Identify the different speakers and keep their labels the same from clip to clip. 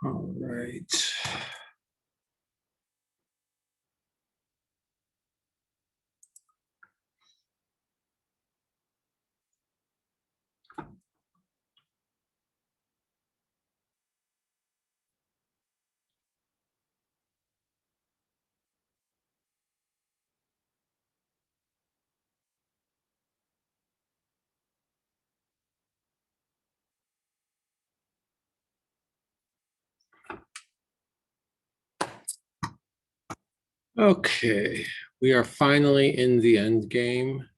Speaker 1: All right. Okay, we are finally in the end game.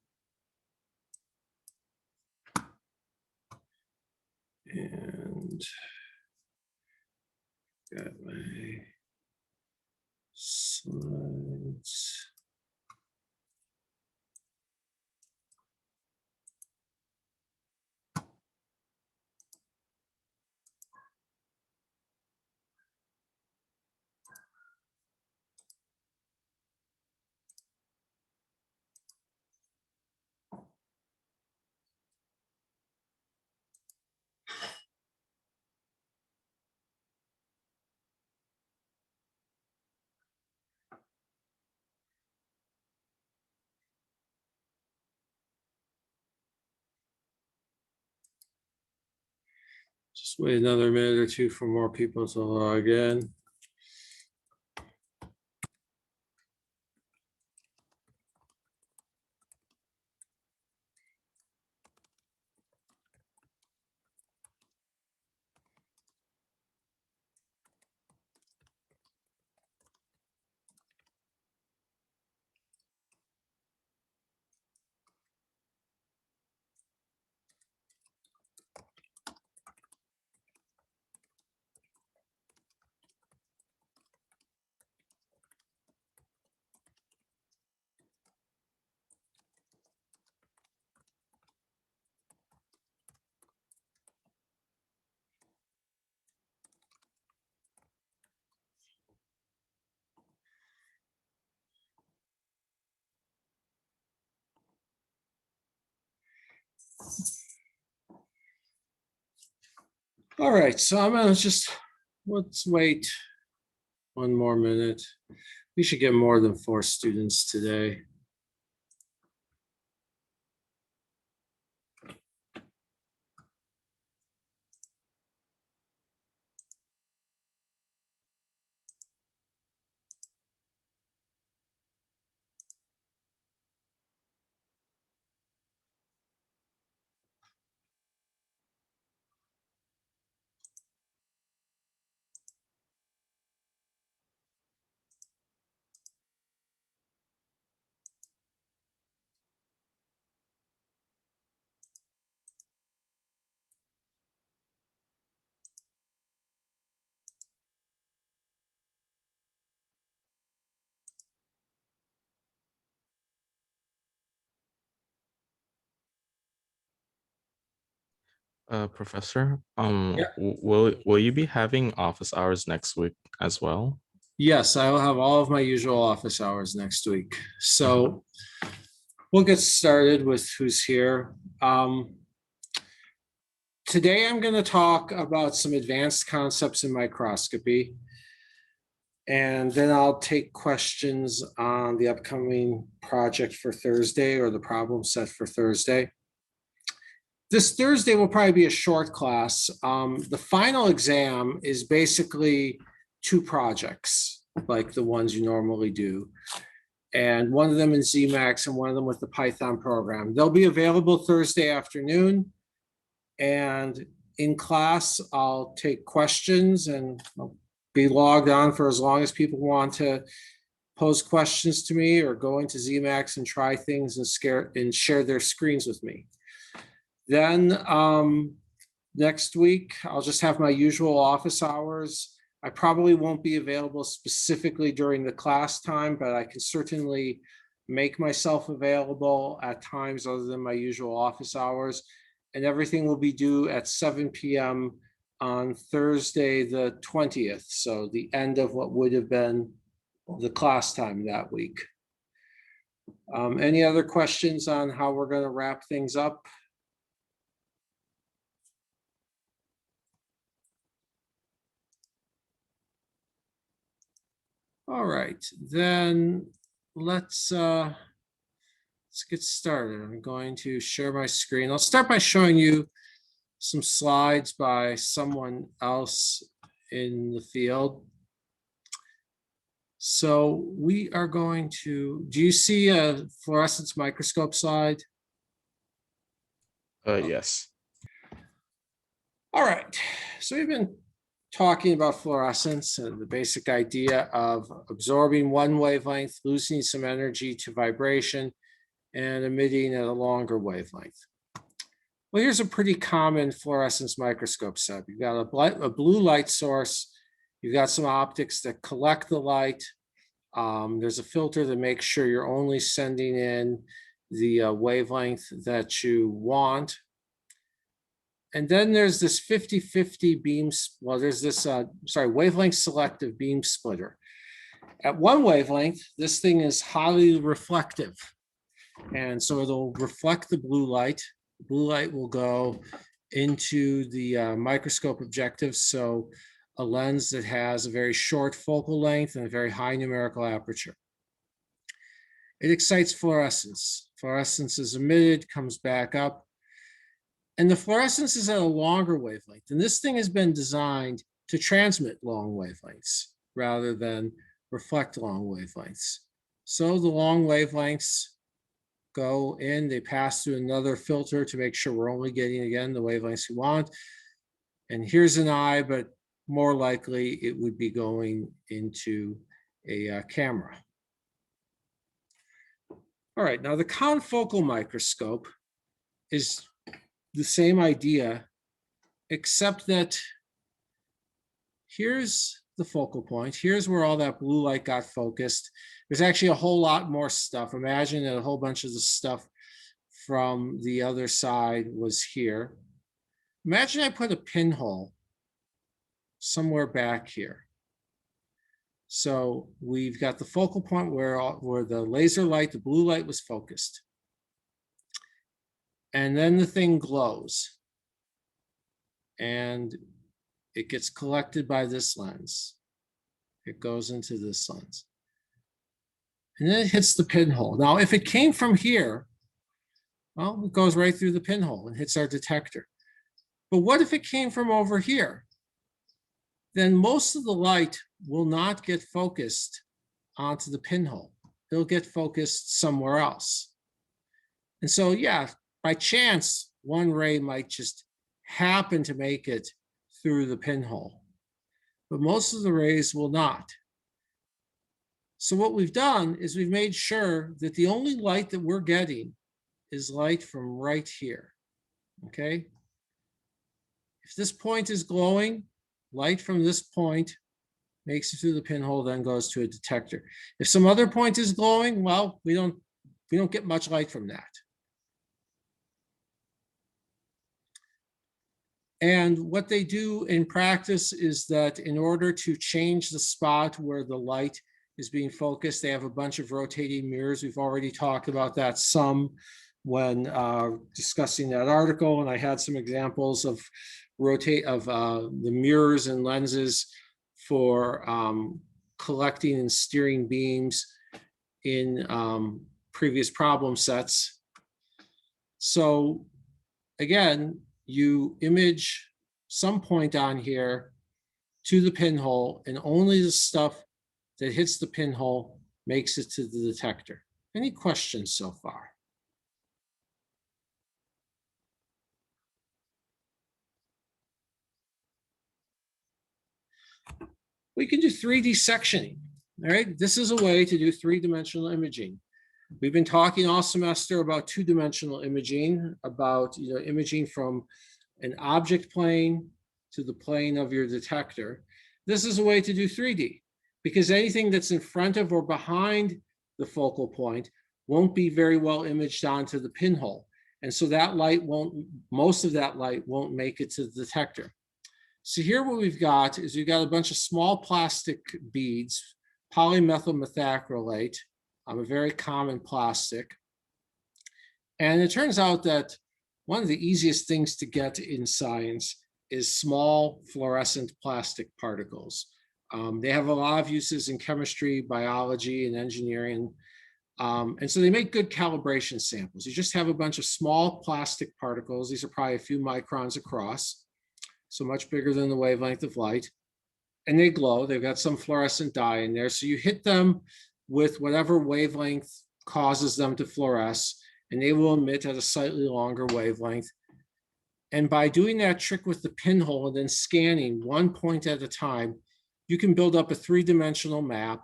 Speaker 1: And got my slides. Just wait another minute or two for more people to log in. All right, so I'm gonna let's wait one more minute. We should get more than 4 students today.
Speaker 2: Professor,
Speaker 1: Yeah.
Speaker 2: will you be having office hours next week as well?
Speaker 1: Yes, I will have all of my usual office hours next week. So we'll get started with who's here. Today I'm going to talk about some advanced concepts in microscopy. And then I'll take questions on the upcoming project for Thursday or the problem set for Thursday. This Thursday will probably be a short class. The final exam is basically 2 projects, like the ones you normally do. And one of them in ZMax and one of them with the Python program. They'll be available Thursday afternoon. And in class, I'll take questions and I'll be logged on for as long as people want to pose questions to me or go into ZMax and try things and share their screens with me. Then next week, I'll just have my usual office hours. I probably won't be available specifically during the class time, but I can certainly make myself available at times other than my usual office hours. And everything will be due at 7 p.m. on Thursday, the 20th. So the end of what would have been the class time that week. Any other questions on how we're going to wrap things up? All right, then let's get started. I'm going to share my screen. I'll start by showing you some slides by someone else in the field. So we are going to, do you see a fluorescence microscope slide?
Speaker 2: Yes.
Speaker 1: All right, so we've been talking about fluorescence and the basic idea of absorbing one wavelength, losing some energy to vibration, and emitting at a longer wavelength. Well, here's a pretty common fluorescence microscope setup. You've got a blue light source. You've got some optics that collect the light. There's a filter that makes sure you're only sending in the wavelength that you want. And then there's this 50-50 beams. Well, there's this, wavelength selective beam splitter. At one wavelength, this thing is highly reflective. And so it'll reflect the blue light. Blue light will go into the microscope objective. So a lens that has a very short focal length and a very high numerical aperture. It excites fluorescence. Fluorescence is emitted, comes back up. And the fluorescence is at a longer wavelength. And this thing has been designed to transmit long wavelengths rather than reflect long wavelengths. So the long wavelengths go in, they pass through another filter to make sure we're only getting, again, the wavelengths we want. And here's an eye, but more likely it would be going into a camera. All right, now the confocal microscope is the same idea, except that here's the focal point. Here's where all that blue light got focused. There's actually a whole lot more stuff. Imagine that a whole bunch of the stuff from the other side was here. Imagine I put a pinhole somewhere back here. So we've got the focal point where the laser light, the blue light, was focused. And then the thing glows. And it gets collected by this lens. It goes into this lens. And then it hits the pinhole. Now, if it came from here, well, it goes right through the pinhole and hits our detector. But what if it came from over here? Then most of the light will not get focused onto the pinhole. It'll get focused somewhere else. And so, yeah, by chance, one ray might just happen to make it through the pinhole, but most of the rays will not. So what we've done is we've made sure that the only light that we're getting is light from right here, okay? If this point is glowing, light from this point makes it through the pinhole, then goes to a detector. If some other point is glowing, well, we don't get much light from that. And what they do in practice is that in order to change the spot where the light is being focused, they have a bunch of rotating mirrors. We've already talked about that some when discussing that article, and I had some examples of the mirrors and lenses for collecting and steering beams in previous problem sets. So again, you image some point on here to the pinhole, and only the stuff that hits the pinhole makes it to the detector. Any questions so far? We can do 3D sectioning. All right, this is a way to do three-dimensional imaging. We've been talking all semester about two-dimensional imaging, about imaging from an object plane to the plane of your detector. This is a way to do 3D, because anything that's in front of or behind the focal point won't be very well imaged onto the pinhole. And so that light most of that light won't make it to the detector. So here what we've got is we've got a bunch of small plastic beads, polymethyl methacrylate, a very common plastic. And it turns out that one of the easiest things to get in science is small fluorescent plastic particles. They have a lot of uses in chemistry, biology, and engineering. And so they make good calibration samples. You just have a bunch of small plastic particles. These are probably a few microns across, so much bigger than the wavelength of light. And they glow. They've got some fluorescent dye in there. So you hit them with whatever wavelength causes them to fluoresce, and they will emit at a slightly longer wavelength. And by doing that trick with the pinhole and then scanning one point at a time, you can build up a three-dimensional map.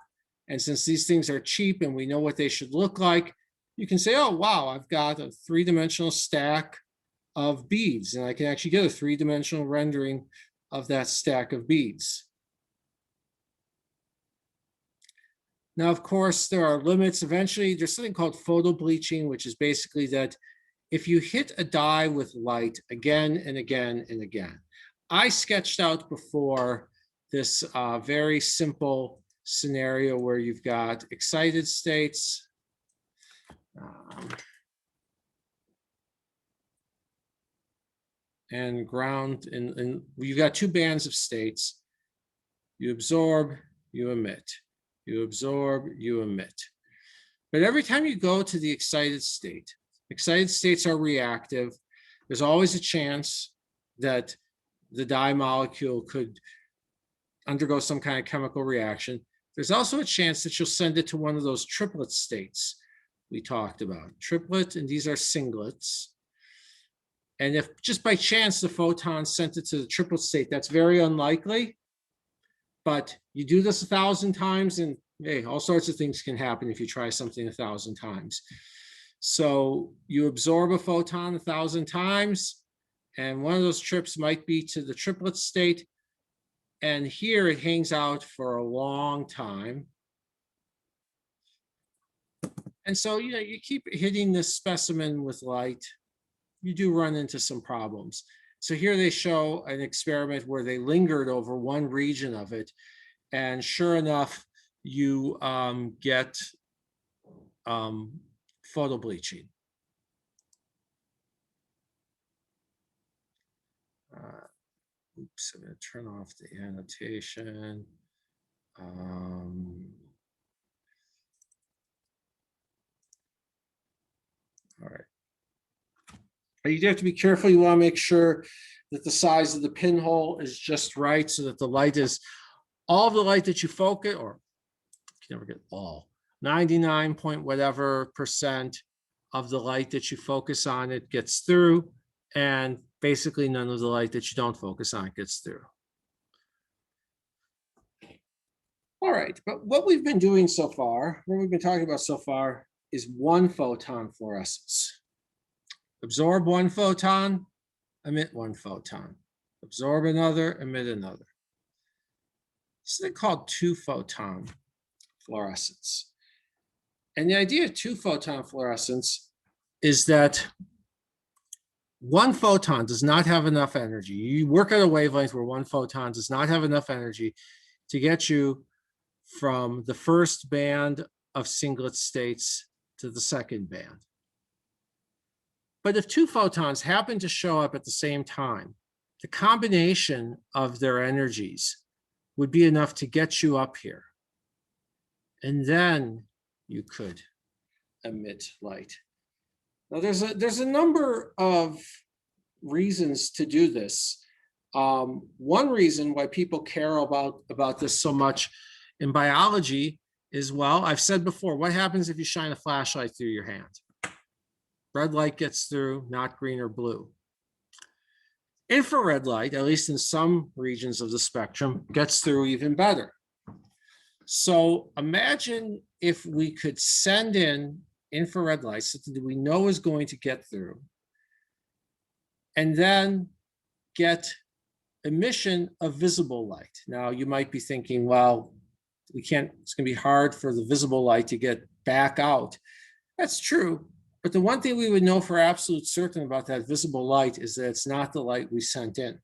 Speaker 1: And since these things are cheap and we know what they should look like, you can say, oh, wow, I've got a three-dimensional stack of beads, and I can actually get a three-dimensional rendering of that stack of beads. Now, of course, there are limits. Eventually, there's something called photo bleaching, which is basically that if you hit a dye with light again and again and again, I sketched out before this very simple scenario where you've got excited states. And ground, and you've got two bands of states. You absorb, you emit. You absorb, you emit. But every time you go to the excited states are reactive. There's always a chance that the dye molecule could undergo some kind of chemical reaction. There's also a chance that you'll send it to one of those triplet states we talked about. Triplet, and these are singlets. And if just by chance the photon sent it to the triplet state, that's very unlikely. But you do this 1,000 times, and hey, all sorts of things can happen if you try something 1,000 times. So you absorb a photon 1,000 times, and one of those trips might be to the triplet state. And here it hangs out for a long time. And so, you know, you keep hitting this specimen with light, you do run into some problems. So here they show an experiment where they lingered over one region of it. And sure enough, you get photo bleaching. Oops, I'm going to turn off the annotation. All right. You do have to be careful. You want to make sure that the size of the pinhole is just right so that the light is all the light that you focus, or you can never get all, 99 point whatever % of the light that you focus on it gets through, and basically none of the light that you don't focus on gets through. All right, but what we've been doing so far, what we've been talking about so far, is one photon fluorescence. Absorb one photon, emit one photon. Absorb another, emit another. This is called two-photon fluorescence. And the idea of two-photon fluorescence is that one photon does not have enough energy. You work at a wavelength where one photon does not have enough energy to get you from the first band of singlet states to the second band. But if two photons happen to show up at the same time, the combination of their energies would be enough to get you up here. And then you could emit light. Now there's a number of reasons to do this. One reason why people care about this so much in biology is, well, I've said before, what happens if you shine a flashlight through your hand? Red light gets through, not green or blue. Infrared light, at least in some regions of the spectrum, gets through even better. So imagine if we could send in infrared light that we know is going to get through, and then get emission of visible light. Now you might be thinking, well, we can't, it's going to be hard for the visible light to get back out. That's true. But the one thing we would know for absolute certain about that visible light is that it's not the light we sent in.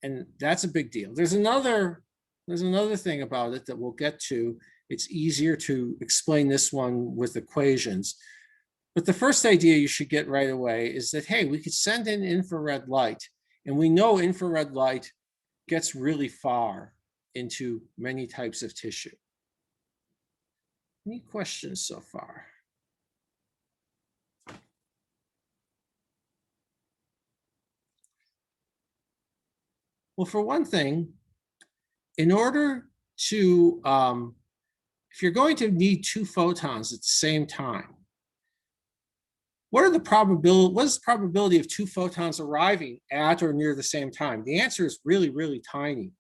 Speaker 1: And that's a big deal. There's another thing about it that we'll get to. It's easier to explain this one with equations. But the first idea you should get right away is that, hey, we could send in infrared light. And we know infrared light gets really far. into many types of tissue. Any questions so far? Well, for one thing, in order to, if you're going to need 2 photons at the same time, what is the probability of 2 photons arriving at or near the same time? The answer is really, really tiny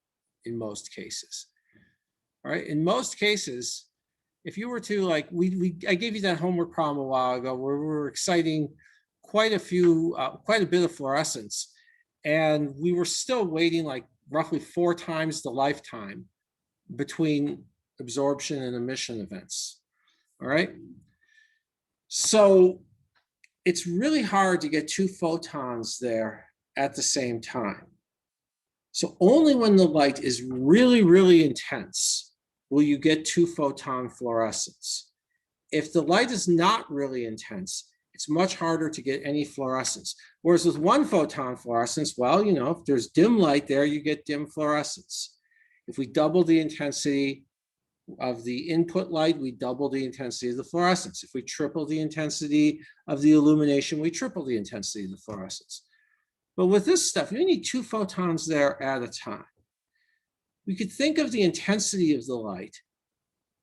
Speaker 1: in most cases. All right, in most cases, if you were to, like, I gave you that homework problem a while ago where we were exciting quite a bit of fluorescence, and we were still waiting like roughly 4 times the lifetime between absorption and emission events. All right, so it's really hard to get 2 photons there at the same time. So only when the light is really, really intense will you get 2 photon fluorescence. If the light is not really intense, it's much harder to get any fluorescence. Whereas with 1 photon fluorescence, well, you know, if there's dim light there, you get dim fluorescence. If we double the intensity of the input light, we double the intensity of the fluorescence. If we triple the intensity of the illumination, we triple the intensity of the fluorescence. But with this stuff, you need 2 photons there at a time. We could think of the intensity of the light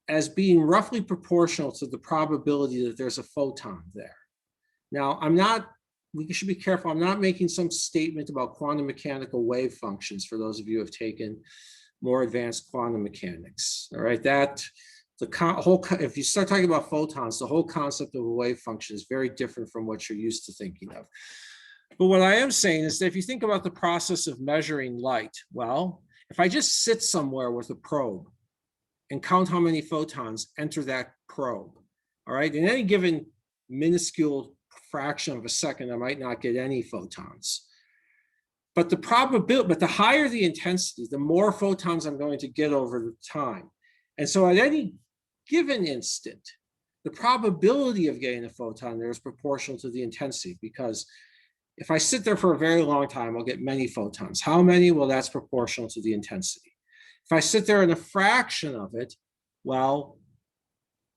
Speaker 1: as being roughly proportional to the probability that there's a photon there. Now, we should be careful. I'm not making some statement about quantum mechanical wave functions for those of you who have taken more advanced quantum mechanics. All right, if you start talking about photons, the whole concept of a wave function is very different from what you're used to thinking of. But what I am saying is that if you think about the process of measuring light, well, if I just sit somewhere with a probe and count how many photons enter that probe, all right, in any given minuscule fraction of a second, I might not get any photons. But the higher the intensity, the more photons I'm going to get over the time. And so at any given instant, the probability of getting a photon there is proportional to the intensity, because if I sit there for a very long time, I'll get many photons. How many? Well, that's proportional to the intensity. If I sit there in a fraction of it, well,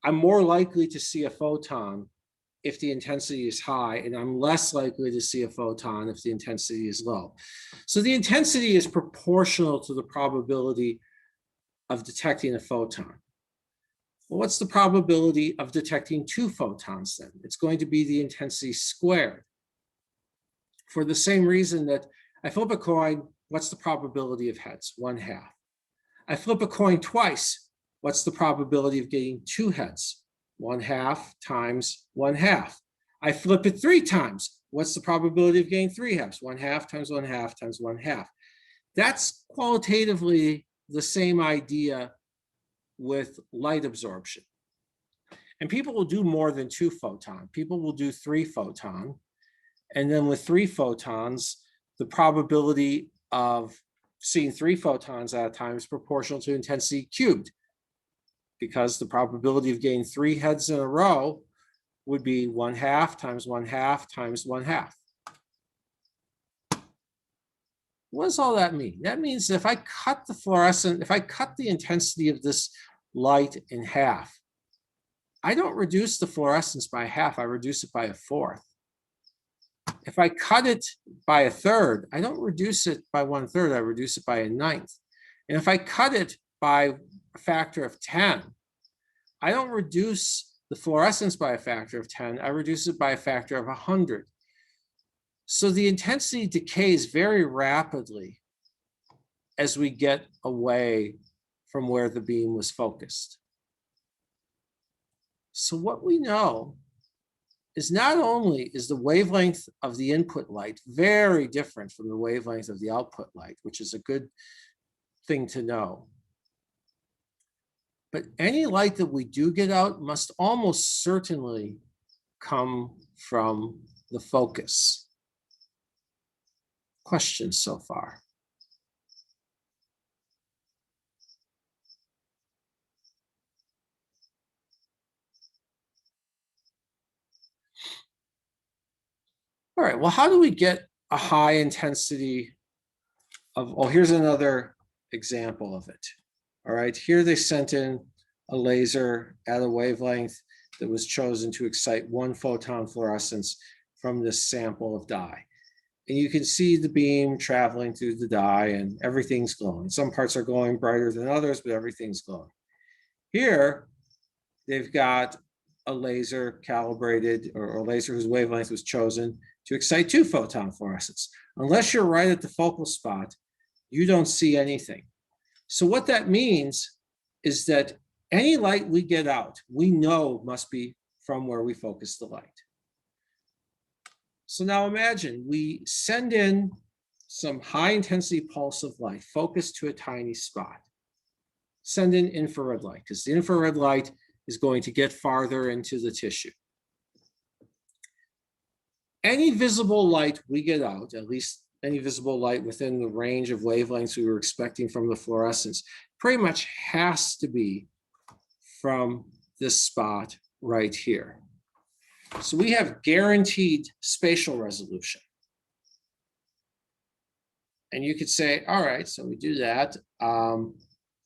Speaker 1: I'm more likely to see a photon if the intensity is high, and I'm less likely to see a photon if the intensity is low. So the intensity is proportional to the probability of detecting a photon. Well, what's the probability of detecting 2 photons then? It's going to be the intensity squared. For the same reason that I flip a coin, what's the probability of heads? 1/2. I flip a coin twice, what's the probability of getting 2 heads? 1/2 times 1/2. I flip it 3 times. What's the probability of getting 3 halves? 1/2 times 1/2 times 1/2. That's qualitatively the same idea with light absorption. And people will do more than 2 photon. People will do 3 photon. And then with 3 photons, the probability of seeing 3 photons at a time is proportional to intensity cubed, because the probability of getting 3 heads in a row would be 1/2 times 1/2 times 1/2. What does all that mean? That means that if I cut the intensity of this light in half, I don't reduce the fluorescence by half, I reduce it by 1/4. If I cut it by 1/3, I don't reduce it by 1/3, I reduce it by 1/9. And if I cut it by a factor of 10, I don't reduce the fluorescence by a factor of 10, I reduce it by a factor of 100. So the intensity decays very rapidly as we get away from where the beam was focused. So what we know is not only is the wavelength of the input light very different from the wavelength of the output light, which is a good thing to know, but any light that we do get out must almost certainly come from the focus. Questions so far? All right, well, how do we get a high intensity of, oh, here's another example of it. All right, here they sent in a laser at a wavelength that was chosen to excite 1 photon fluorescence from this sample of dye. And you can see the beam traveling through the dye and everything's glowing. Some parts are glowing brighter than others, but everything's glowing. Here, they've got a laser calibrated, or a laser whose wavelength was chosen to excite 2 photon fluorescence. Unless you're right at the focal spot, you don't see anything. So what that means is that any light we get out, we know must be from where we focus the light. So now imagine we send in some high intensity pulse of light focused to a tiny spot. Send in infrared light, because the infrared light is going to get farther into the tissue. Any visible light we get out, at least any visible light within the range of wavelengths we were expecting from the fluorescence, pretty much has to be from this spot right here. So we have guaranteed spatial resolution. And you could say, all right, so we do that.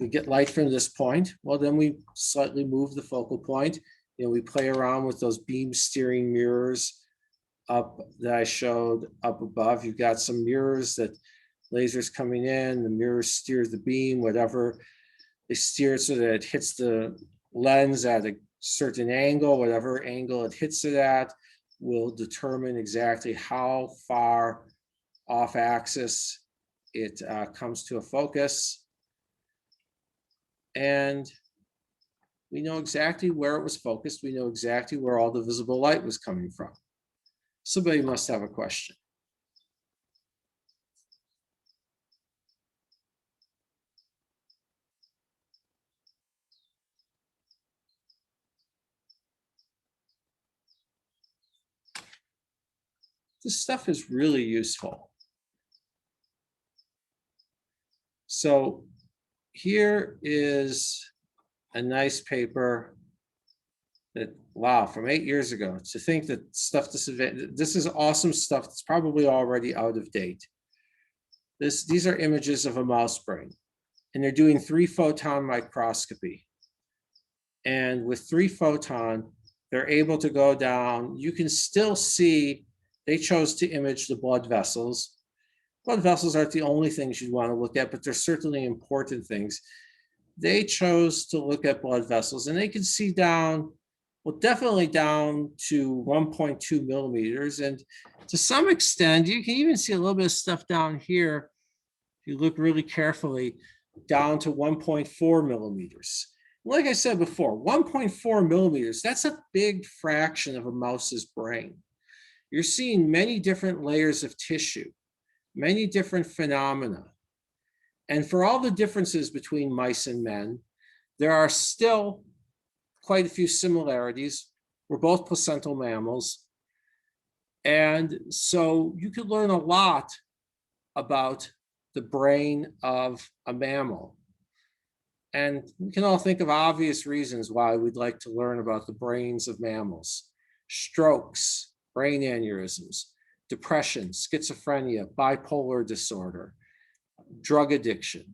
Speaker 1: We get light from this point. Well, then we slightly move the focal point. You know, we play around with those beam steering mirrors up that I showed up above. You've got some mirrors that lasers coming in, the mirrors steer the beam, whatever. They steer it so that it hits the lens at a certain angle, whatever angle it hits it at will determine exactly how far off axis it comes to a focus. And we know exactly where it was focused. We know exactly where all the visible light was coming from. Somebody must have a question. This stuff is really useful. So here is a nice paper that, wow, from 8 years ago. To think that stuff this is awesome stuff that's probably already out of date. These are images of a mouse brain, and they're doing 3 photon microscopy. And with 3 photon, they're able to go down. You can still see they chose to image the blood vessels. Blood vessels aren't the only things you'd want to look at, but they're certainly important things. They chose to look at blood vessels, and they can see down, well, definitely down to 1.2 millimeters. And to some extent, you can even see a little bit of stuff down here, if you look really carefully, down to 1.4 millimeters. Like I said before, 1.4 millimeters, that's a big fraction of a mouse's brain. You're seeing many different layers of tissue, many different phenomena. And for all the differences between mice and men, there are still quite a few similarities. We're both placental mammals. And so you could learn a lot about the brain of a mammal. And we can all think of obvious reasons why we'd like to learn about the brains of mammals. Strokes, brain aneurysms, depression, schizophrenia, bipolar disorder, drug addiction.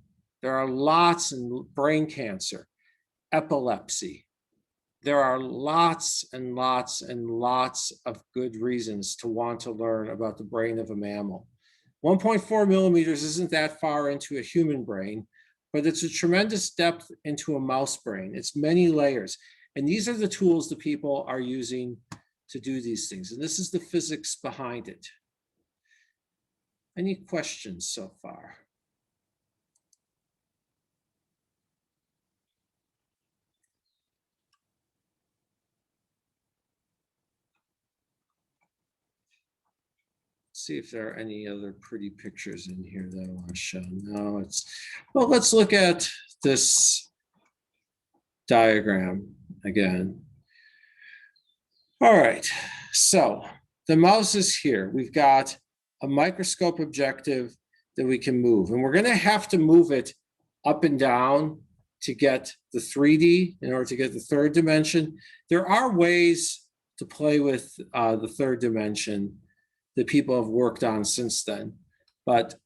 Speaker 1: There are lots in brain cancer, epilepsy. There are lots and lots and lots of good reasons to want to learn about the brain of a mammal. 1.4 millimeters isn't that far into a human brain, but it's a tremendous depth into a mouse brain. It's many layers. And these are the tools that people are using to do these things. And this is the physics behind it. Any questions so far? See if there are any other pretty pictures in here that I want to show. No, well, let's look at this diagram again. All right, so the mouse is here. We've got a microscope objective that we can move, and we're going to have to move it up and down to get the 3D in order to get the third dimension. There are ways to play with the third dimension that people have worked on since then. But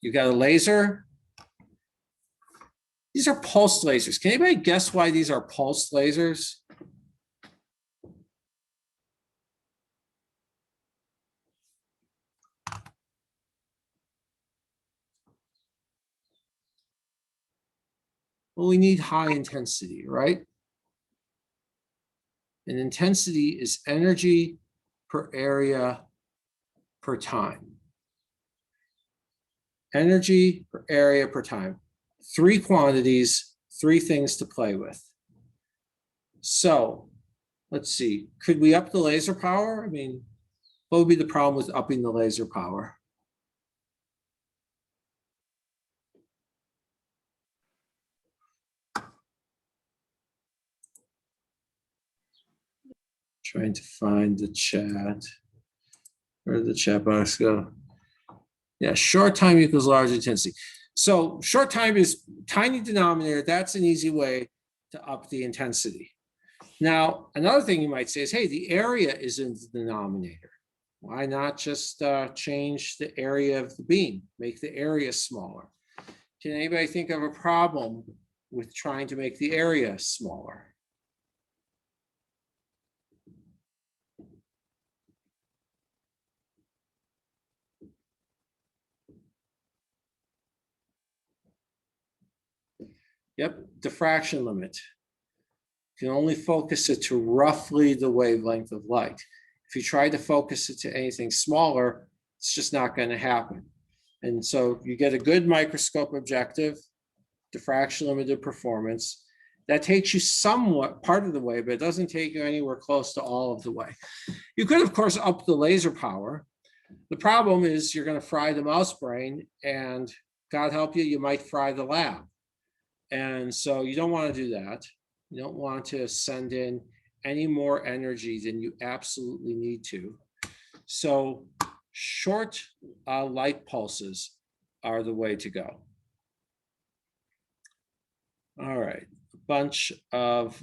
Speaker 1: you've got a laser, These are pulsed lasers. Can anybody guess why these are pulsed lasers? Well, we need high intensity, right? And intensity is energy per area per time. Energy per area per time. 3 quantities, 3 things to play with. So let's see, could we up the laser power? I mean, what would be the problem with upping the laser power? Trying to find the chat. Where did the chat box go? Yeah, short time equals large intensity. So short time is tiny denominator. That's an easy way to up the intensity. Now, another thing you might say is, hey, the area is in the denominator. Why not just change the area of the beam, make the area smaller? Can anybody think of a problem with trying to make the area smaller? Yep, diffraction limit. You can only focus it to roughly the wavelength of light. If you try to focus it to anything smaller, it's just not going to happen. And so you get a good microscope objective, diffraction limited performance. That takes you somewhat part of the way, but it doesn't take you anywhere close to all of the way. You could, of course, up the laser power. The problem is you're going to fry the mouse brain, and God help you, you might fry the lab. And so you don't want to do that. You don't want to send in any more energy than you absolutely need to. So short light pulses are the way to go. All right, a bunch of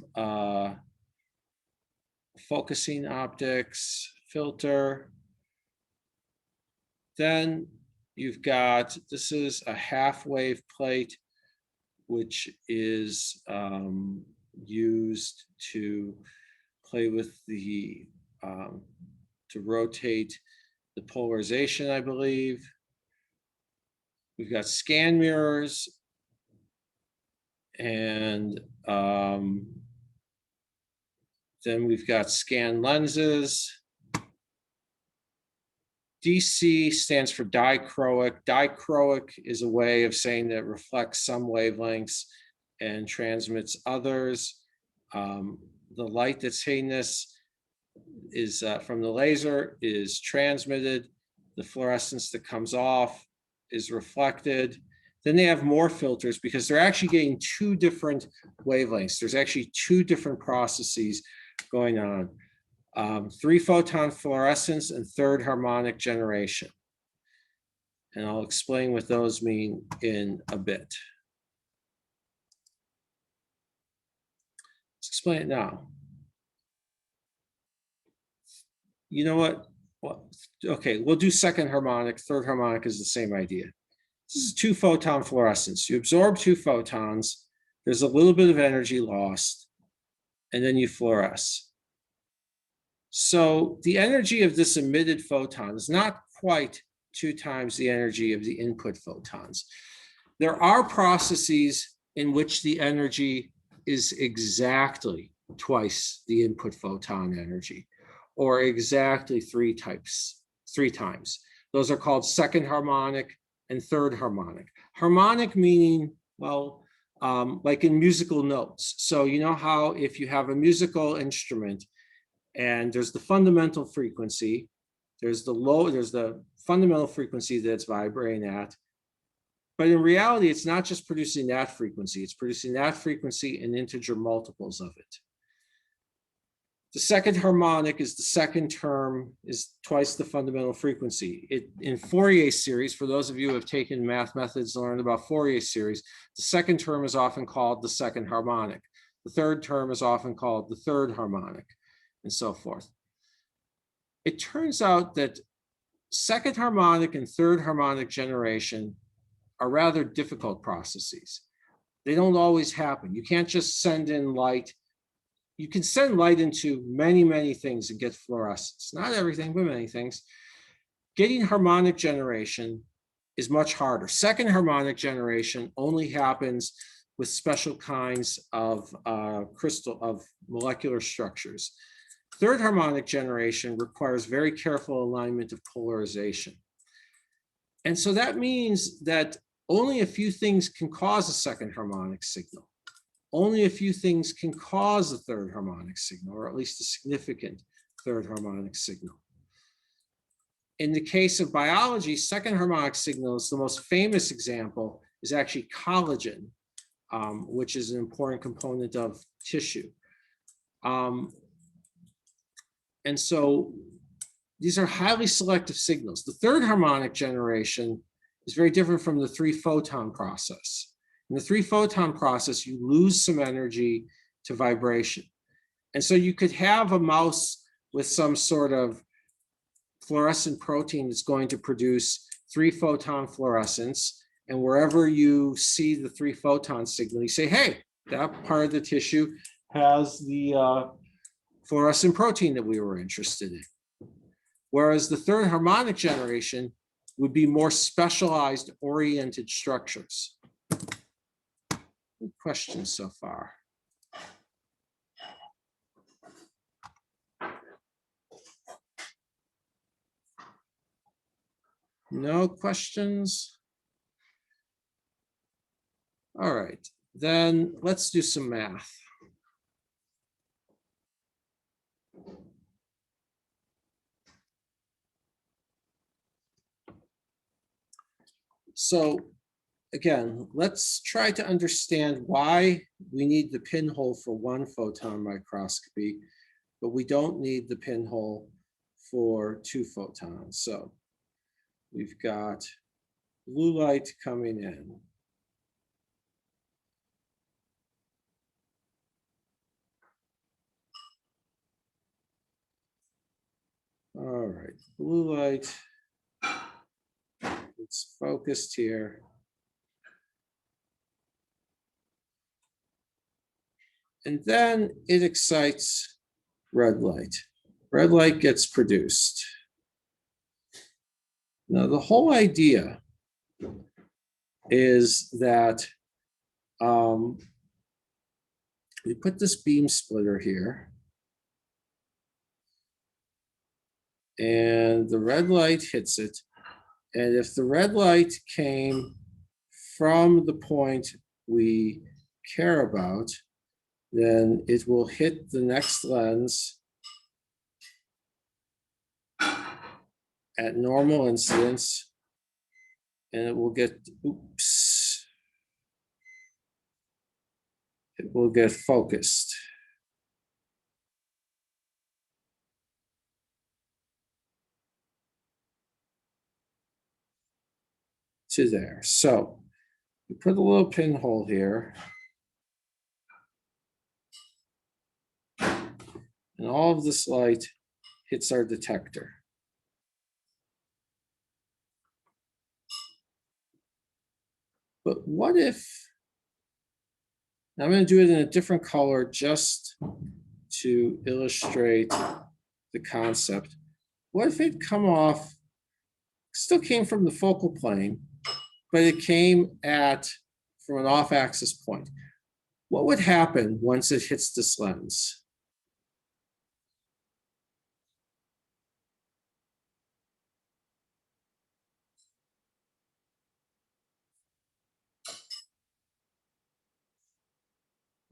Speaker 1: focusing optics, filter. Then you've got, this is a half wave plate, which is used to play with the, to rotate the polarization, I believe. We've got scan mirrors, and then we've got scan lenses. DC stands for dichroic. Dichroic is a way of saying that it reflects some wavelengths and transmits others. The light that's hitting this is from the laser is transmitted. The fluorescence that comes off is reflected. Then they have more filters because they're actually getting 2 different wavelengths. There's actually 2 different processes going on. 3-photon fluorescence and 3rd harmonic generation. And I'll explain what those mean in a bit. Let's explain it now. You know what? Well, okay, we'll do 2nd harmonic. 3rd harmonic is the same idea. This is 2-photon fluorescence. You absorb 2 photons. There's a little bit of energy lost, and then you fluoresce. So the energy of this emitted photon is not quite 2 times the energy of the input photons. There are processes in which the energy is exactly twice the input photon energy, or exactly 3 times. Those are called 2nd harmonic and 3rd harmonic. Harmonic meaning, well, like in musical notes. So you know how if you have a musical instrument, and there's the fundamental frequency, there's the fundamental frequency that it's vibrating at. But in reality, it's not just producing that frequency, it's producing that frequency and integer multiples of it. The 2nd harmonic is the 2nd term, is twice the fundamental frequency. In Fourier series, for those of you who have taken math methods and learned about Fourier series, the 2nd term is often called the 2nd harmonic. The 3rd term is often called the 3rd harmonic, and so forth. It turns out that 2nd harmonic and 3rd harmonic generation are rather difficult processes. They don't always happen. You can't just send in light. You can send light into many, many things and get fluorescence. Not everything, but many things. Getting harmonic generation is much harder. Second harmonic generation only happens with special kinds of molecular structures. Third harmonic generation requires very careful alignment of polarization. And so that means that only a few things can cause a second harmonic signal. Only a few things can cause a third harmonic signal, or at least a significant third harmonic signal. In the case of biology, second harmonic signals, the most famous example is actually collagen, which is an important component of tissue. And so these are highly selective signals. The third harmonic generation is very different from the 3-photon process. In the 3-photon process, you lose some energy to vibration. And so you could have a mouse with some sort of fluorescent protein that's going to produce 3-photon fluorescence. And wherever you see the 3-photon signal, you say, hey, that part of the tissue has the fluorescent protein that we were interested in. Whereas the third harmonic generation would be more specialized oriented structures. Good questions so far. No questions? All right, then let's do some math. So again, let's try to understand why we need the pinhole for 1-photon microscopy, but we don't need the pinhole for 2 photons. So we've got blue light coming in. All right, blue light, it's focused here. And then it excites red light. Red light gets produced. Now, the whole idea is that we put this beam splitter here. And the red light hits it. And if the red light came from the point we care about, then it will hit the next lens at normal incidence, and it will get, oops, it will get focused. To there. So we put a little pinhole here. And all of this light hits our detector. But what if, I'm going to do it in a different color just to illustrate the concept. What if it come off, still came from the focal plane, but it came from an off-axis point? What would happen once it hits this lens?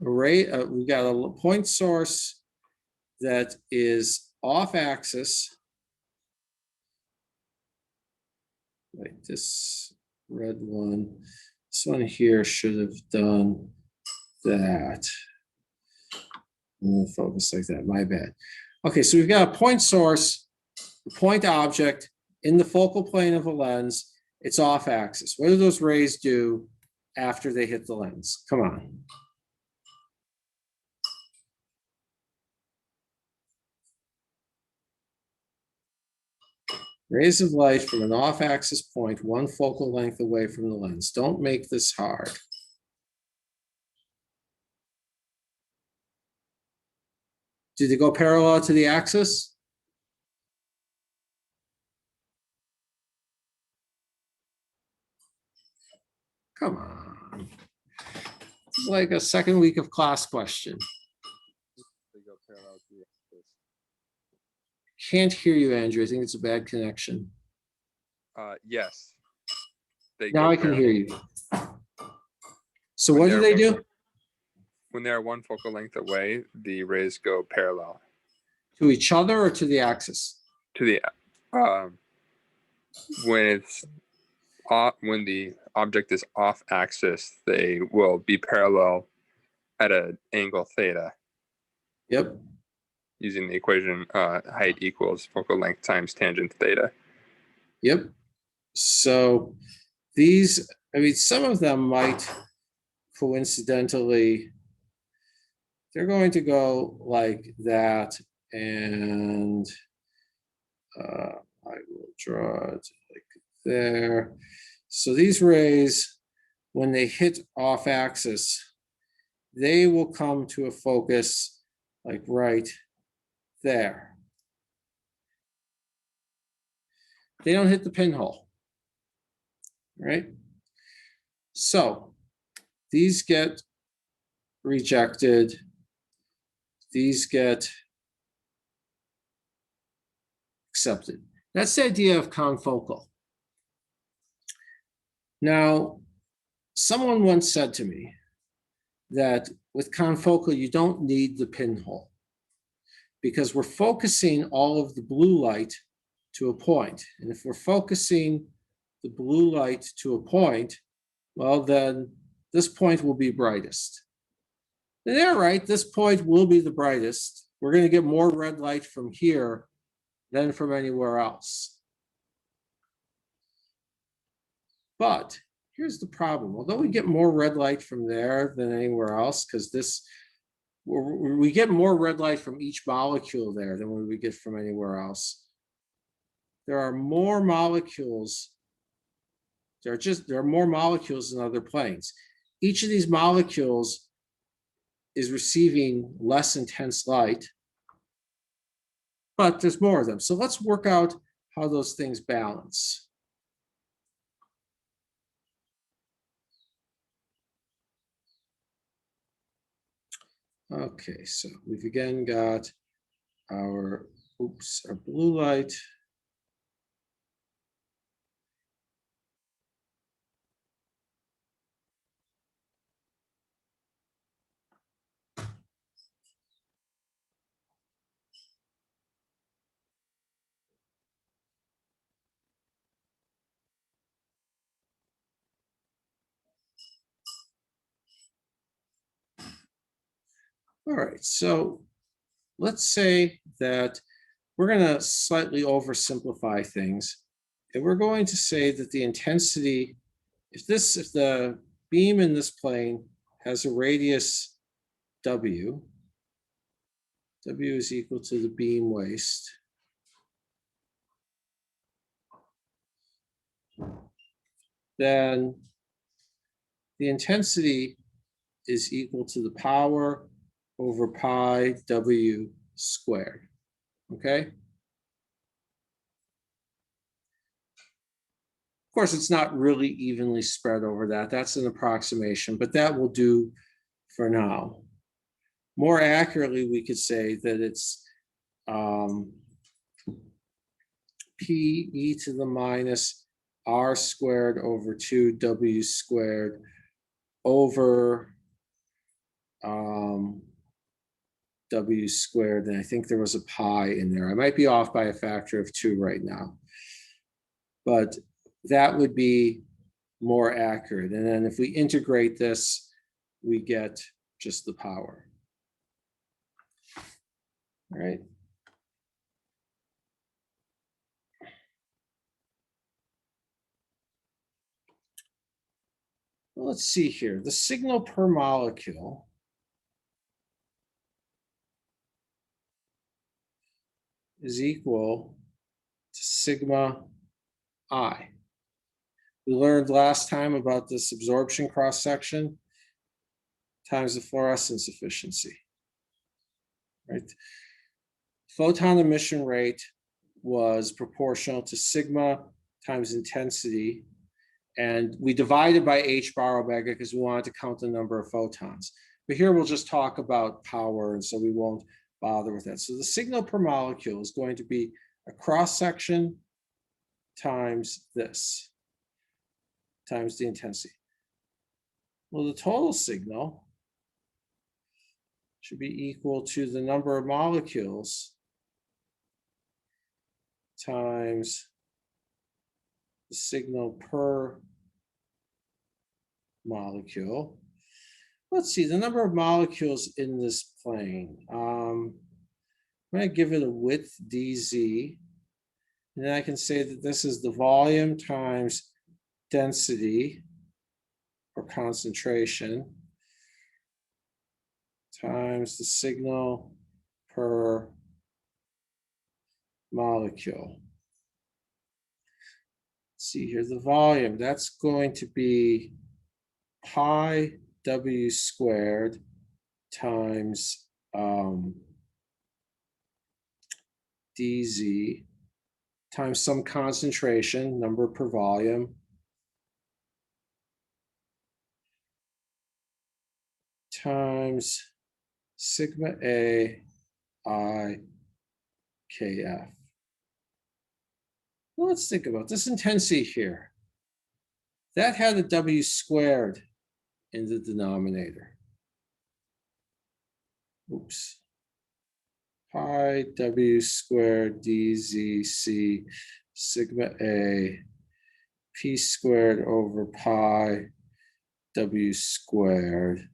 Speaker 1: We got a point source that is off axis. Right, this red one, this one here should have done that. Focus like that, my bad. Okay, so we've got a point source, a point object in the focal plane of a lens. It's off axis. What do those rays do after they hit the lens? Come on. Rays of light from an off-axis point, one focal length away from the lens. Don't make this hard. Do they go parallel to the axis? Come on. It's like a second week of class question.
Speaker 3: They go parallel to the axis.
Speaker 1: Can't hear you, Andrew. I think it's a bad connection.
Speaker 3: Yes. They
Speaker 1: Now
Speaker 3: go
Speaker 1: I can
Speaker 3: parallel.
Speaker 1: hear you. So
Speaker 3: When
Speaker 1: what do
Speaker 3: they're
Speaker 1: they do?
Speaker 3: When they are one focal length away, the rays go parallel
Speaker 1: To each other or to the axis?
Speaker 3: to the when it's off, when the object is off axis, they will be parallel at an angle theta
Speaker 1: Yep.
Speaker 3: using the equation height equals focal length times tangent theta.
Speaker 1: Yep. So these, I mean, some of them might coincidentally, they're going to go like that. And I will draw it like there. So these rays, when they hit off axis, they will come to a focus like right there. They don't hit the pinhole, right? So these get rejected. These get accepted. That's the idea of confocal. Now, someone once said to me that with confocal, you don't need the pinhole because we're focusing all of the blue light to a point. And if we're focusing the blue light to a point, well, then this point will be brightest. And they're right, this point will be the brightest. We're going to get more red light from here than from anywhere else. But here's the problem. Although we get more red light from there than anywhere else, because we get more red light from each molecule there than what we get from anywhere else. There are more molecules. There are more molecules in other planes. Each of these molecules is receiving less intense light, but there's more of them. So let's work out how those things balance. Okay, so we've again got our blue light. All right, so let's say that we're going to slightly oversimplify things. And we're going to say that the intensity, if the beam in this plane has a radius W, W is equal to the beam waist. Then the intensity is equal to the power over pi W squared, okay? Of course, it's not really evenly spread over that. That's an approximation, but that will do for now. More accurately, we could say that it's P e to the minus R squared over 2W squared over W squared, and I think there was a pi in there. I might be off by a factor of 2 right now, but that would be more accurate. And then if we integrate this, we get just the power. All right. Well, let's see here. The signal per molecule is equal to sigma I. We learned last time about this absorption cross-section times the fluorescence efficiency, right? Photon emission rate was proportional to sigma times intensity. And we divided by h bar omega because we wanted to count the number of photons. But here we'll just talk about power, and so we won't bother with that. So the signal per molecule is going to be a cross section times this, times the intensity. Well, the total signal should be equal to the number of molecules times the signal per molecule. Let's see, the number of molecules in this plane. I'm going to give it a width dz, and then I can say that this is the volume times density or concentration times the signal per molecule. Let's see here, the volume, that's going to be pi w squared times dz times some concentration, number per volume, times sigma A I KF. Well, let's think about this intensity here. That had a W squared in the denominator. Oops. Pi W squared DZC sigma A P squared over pi W squared.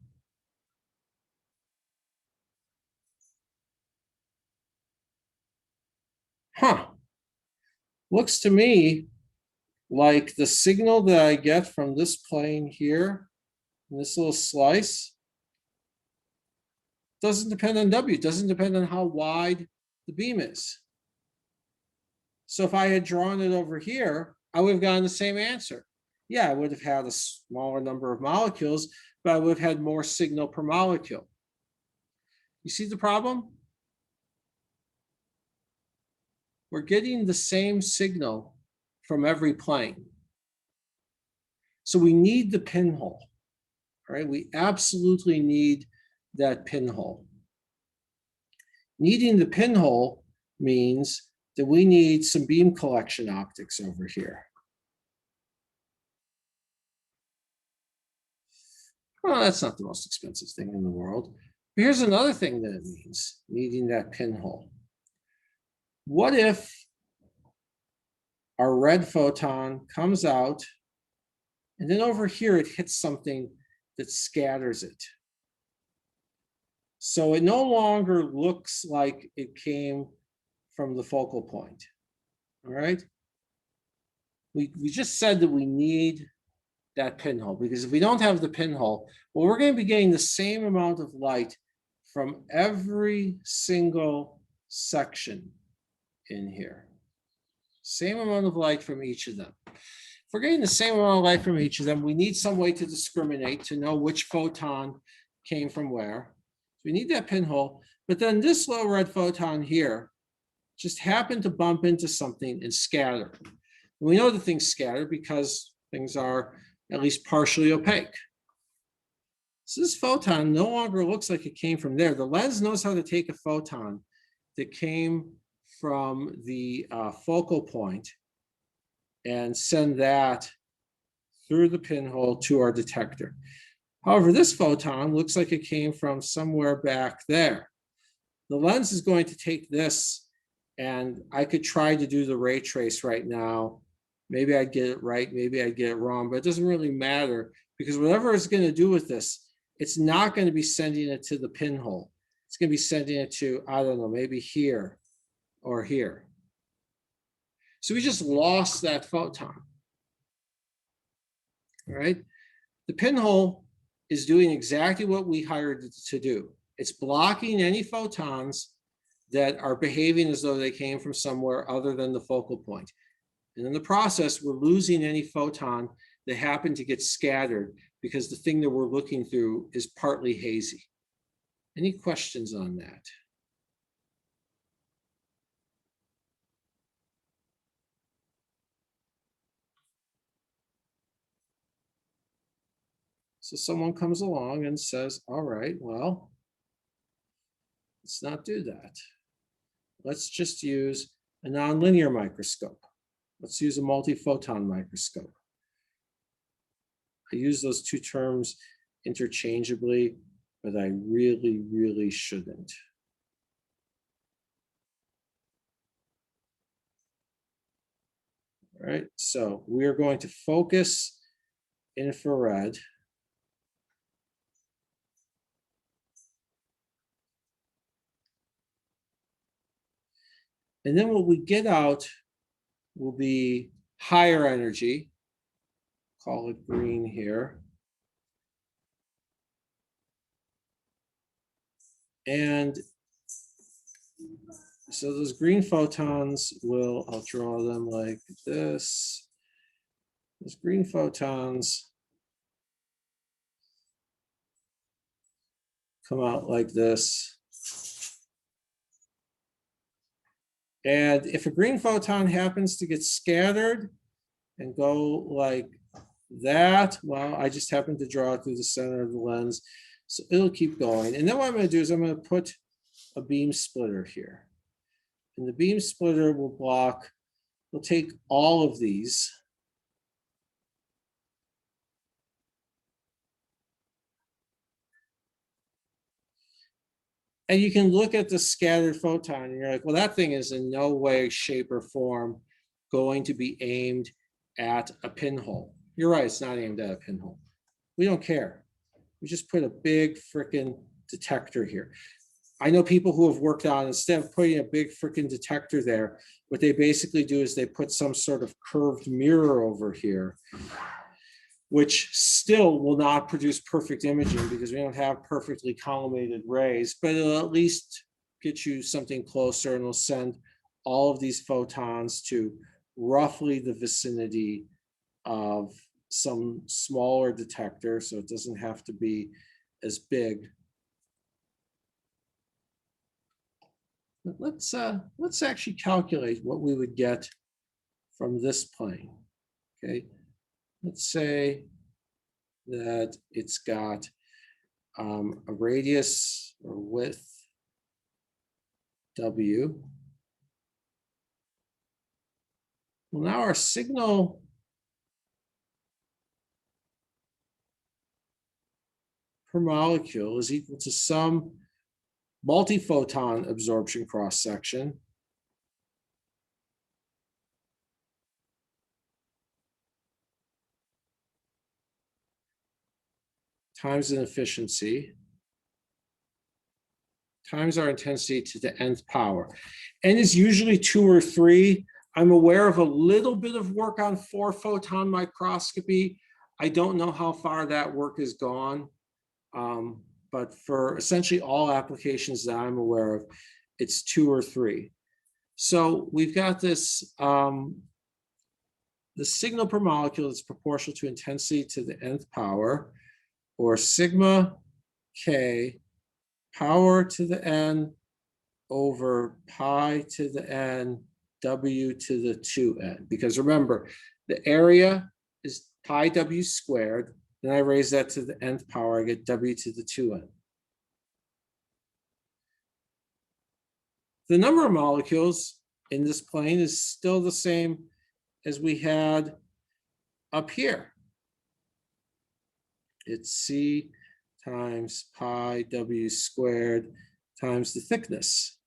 Speaker 1: Huh. Looks to me like the signal that I get from this plane here, this little slice, doesn't depend on W, doesn't depend on how wide the beam is. So if I had drawn it over here, I would have gotten the same answer. Yeah, I would have had a smaller number of molecules, but I would have had more signal per molecule. You see the problem? We're getting the same signal from every plane. So we need the pinhole, right? We absolutely need that pinhole. Needing the pinhole means that we need some beam collection optics over here. Well, that's not the most expensive thing in the world. But here's another thing that it means, needing that pinhole. What if our red photon comes out and then over here it hits something that scatters it? So it no longer looks like it came from the focal point, all right? We just said that we need that pinhole, because if we don't have the pinhole, well, we're going to be getting the same amount of light from every single section in here. Same amount of light from each of them. If we're getting the same amount of light from each of them, we need some way to discriminate, to know which photon came from where. So we need that pinhole, but then this little red photon here just happened to bump into something and scatter. And we know that things scatter because things are at least partially opaque. So this photon no longer looks like it came from there. The lens knows how to take a photon that came from the focal point and send that through the pinhole to our detector. However, this photon looks like it came from somewhere back there. The lens is going to take this, and I could try to do the ray trace right now. Maybe I'd get it right, maybe I'd get it wrong, but it doesn't really matter, because whatever it's going to do with this, it's not going to be sending it to the pinhole. It's going to be sending it to, I don't know, maybe here or here. So we just lost that photon. All right. The pinhole is doing exactly what we hired it to do. It's blocking any photons that are behaving as though they came from somewhere other than the focal point. And in the process, we're losing any photon that happened to get scattered because the thing that we're looking through is partly hazy. Any questions on that? So someone comes along and says, all right, well, let's not do that. Let's just use a nonlinear microscope. Let's use a multiphoton microscope. I use those two terms interchangeably, but I really, really shouldn't. All right, so we are going to focus infrared. And then what we get out will be higher energy. Call it green here. And so those green photons will, I'll draw them like this. Those green photons come out like this. And if a green photon happens to get scattered and go like that, well, I just happen to draw it through the center of the lens. So it'll keep going. And then what I'm going to do is I'm going to put a beam splitter here. And the beam splitter will block, we'll take all of these. And you can look at the scattered photon and you're like, well, that thing is in no way, shape, or form going to be aimed at a pinhole. You're right, it's not aimed at a pinhole. We don't care. We just put a big freaking detector here. I know people who have worked on, instead of putting a big freaking detector there, what they basically do is they put some sort of curved mirror over here, which still will not produce perfect imaging because we don't have perfectly collimated rays, but it'll at least get you something closer and will send all of these photons to roughly the vicinity of some smaller detector, so it doesn't have to be as big. But let's actually calculate what we would get from this plane. Okay, let's say that it's got a radius or width W. Well, now our signal per molecule is equal to some multiphoton absorption cross-section times an efficiency times our intensity to the nth power. N is usually 2 or 3. I'm aware of a little bit of work on 4-photon microscopy. I don't know how far that work has gone, but for essentially all applications that I'm aware of, it's 2 or 3. So we've got this, the signal per molecule is proportional to intensity to the nth power, or sigma k power to the n over pi to the n w to the 2n. Because remember, the area is pi w squared. Then I raise that to the nth power, I get w to the 2n. The number of molecules in this plane is still the same as we had up here. It's c times pi w squared times the thickness.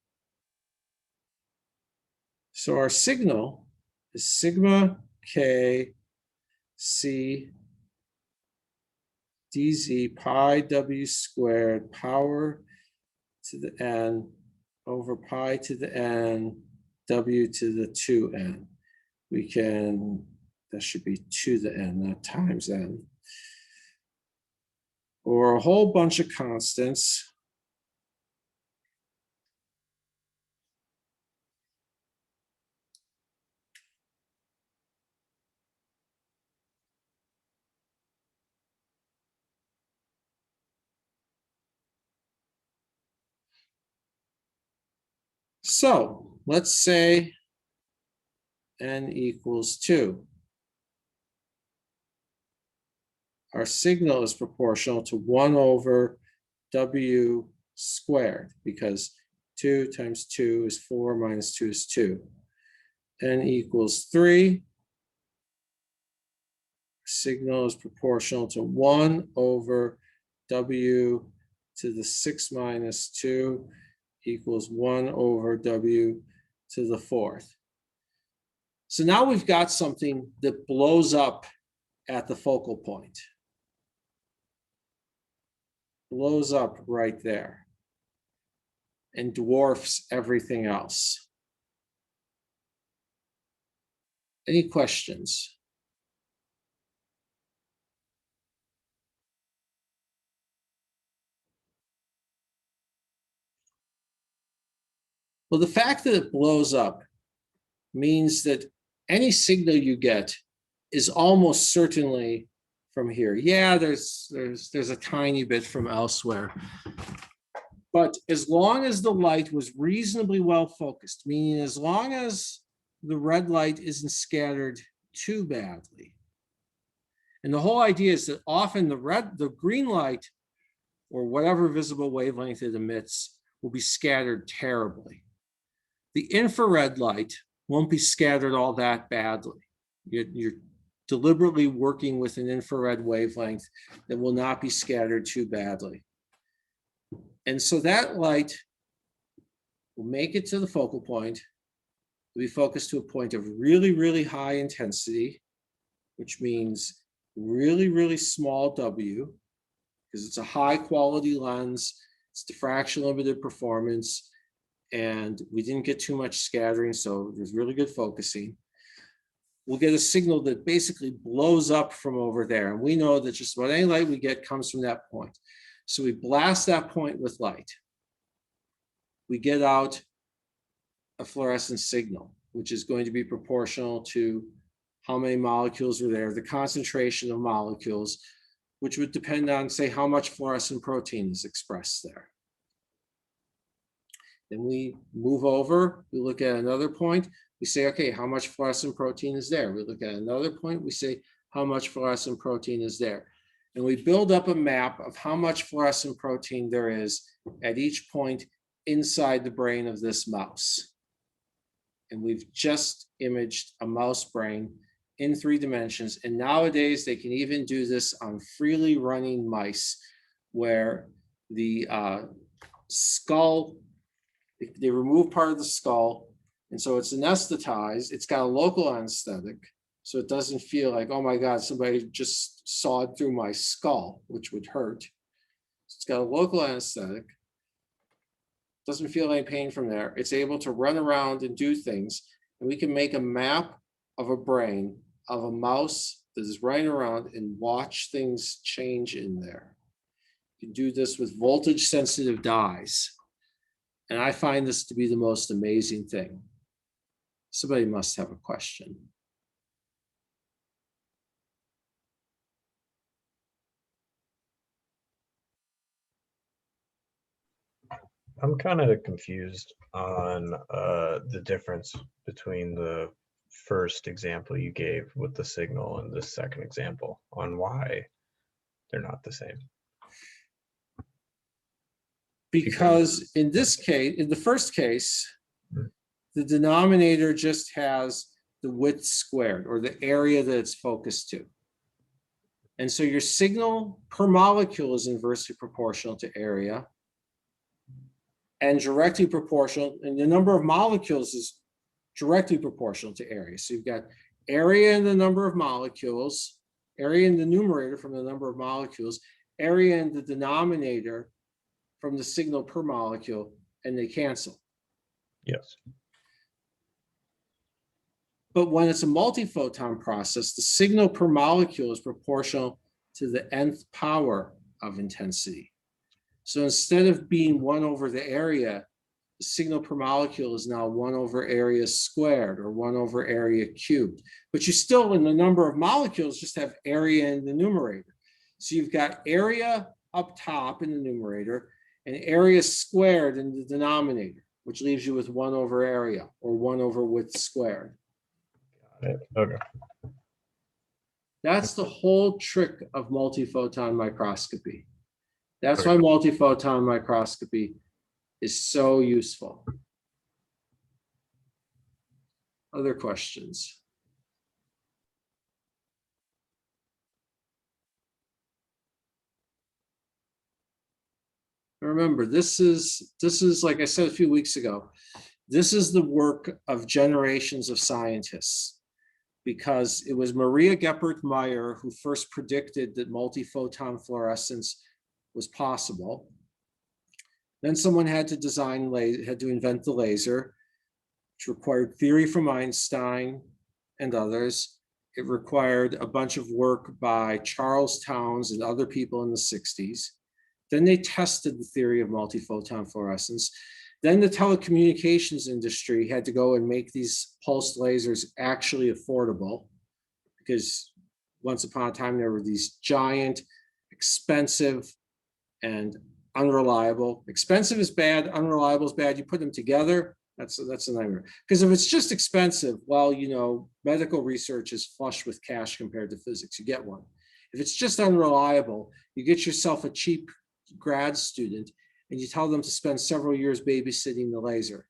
Speaker 1: So our signal is sigma k c dz pi w squared power to the n over pi to the n w to the 2n. We can, that should be to the n, not times n. Or a whole bunch of constants. So let's say n equals 2. our signal is proportional to 1 over W squared, because 2 times 2 is 4 minus 2 is 2. N equals 3. Signal is proportional to 1 over W to the 6 minus 2 equals 1 over W to the 4th. So now we've got something that blows up at the focal point. Blows up right there and dwarfs everything else. Any questions? Well, the fact that it blows up means that any signal you get is almost certainly from here. Yeah, there's a tiny bit from elsewhere. But as long as the light was reasonably well focused, meaning as long as the red light isn't scattered too badly. And the whole idea is that often the green light, or whatever visible wavelength it emits, will be scattered terribly. The infrared light won't be scattered all that badly. You're deliberately working with an infrared wavelength that will not be scattered too badly. And so that light will make it to the focal point, will be focused to a point of really, really high intensity, which means really, really small W, because it's a high quality lens, it's diffraction limited performance, and we didn't get too much scattering, so there's really good focusing. We'll get a signal that basically blows up from over there. And we know that just about any light we get comes from that point. So we blast that point with light. We get out a fluorescent signal, which is going to be proportional to how many molecules are there, the concentration of molecules, which would depend on, say, how much fluorescent protein is expressed there. Then we move over, we look at another point, we say, okay, how much fluorescent protein is there? We look at another point, we say, how much fluorescent protein is there? And we build up a map of how much fluorescent protein there is at each point inside the brain of this mouse. And we've just imaged a mouse brain in 3 dimensions. And nowadays they can even do this on freely running mice, where the skull, they remove part of the skull, and so it's anesthetized. It's got a local anesthetic, so it doesn't feel like, oh my God, somebody just sawed through my skull, which would hurt. It's got a local anesthetic, doesn't feel any pain from there. It's able to run around and do things, and we can make a map of a brain of a mouse that is running around and watch things change in there. You can do this with voltage sensitive dyes. And I find this to be the most amazing thing. Somebody must have a question.
Speaker 4: I'm kind of confused on the difference between the first example you gave with the signal and the second example, on why they're not the same.
Speaker 1: Because in this case, in the first case, the denominator just has the width squared, or the area that it's focused to. And so your signal per molecule is inversely proportional to area, and directly proportional, and the number of molecules is directly proportional to area. So you've got area in the number of molecules, area in the numerator from the number of molecules, area in the denominator from the signal per molecule, and they cancel.
Speaker 4: Yes.
Speaker 1: But when it's a multiphoton process, the signal per molecule is proportional to the nth power of intensity. So instead of being 1 over the area, the signal per molecule is now 1 over area squared, or 1 over area cubed. But you still, in the number of molecules, just have area in the numerator. So you've got area up top in the numerator and area squared in the denominator, which leaves you with 1 over area, or 1 over width squared.
Speaker 4: Got it. Okay.
Speaker 1: That's the whole trick of multiphoton microscopy. That's why multiphoton microscopy is so useful. Other questions? Remember, this is like I said a few weeks ago, this is the work of generations of scientists, because it was Maria Geppert-Meyer who first predicted that multiphoton fluorescence was possible. Then someone had to invent the laser, which required theory from Einstein and others. It required a bunch of work by Charles Townes and other people in the 60s. Then they tested the theory of multiphoton fluorescence. Then the telecommunications industry had to go and make these pulsed lasers actually affordable, because once upon a time there were these giant, expensive, and unreliable. Expensive is bad, unreliable is bad. You put them together, that's a nightmare. Because if it's just expensive, well, you know, medical research is flush with cash compared to physics. You get one. If it's just unreliable, you get yourself a cheap grad student and you tell them to spend several years babysitting the laser.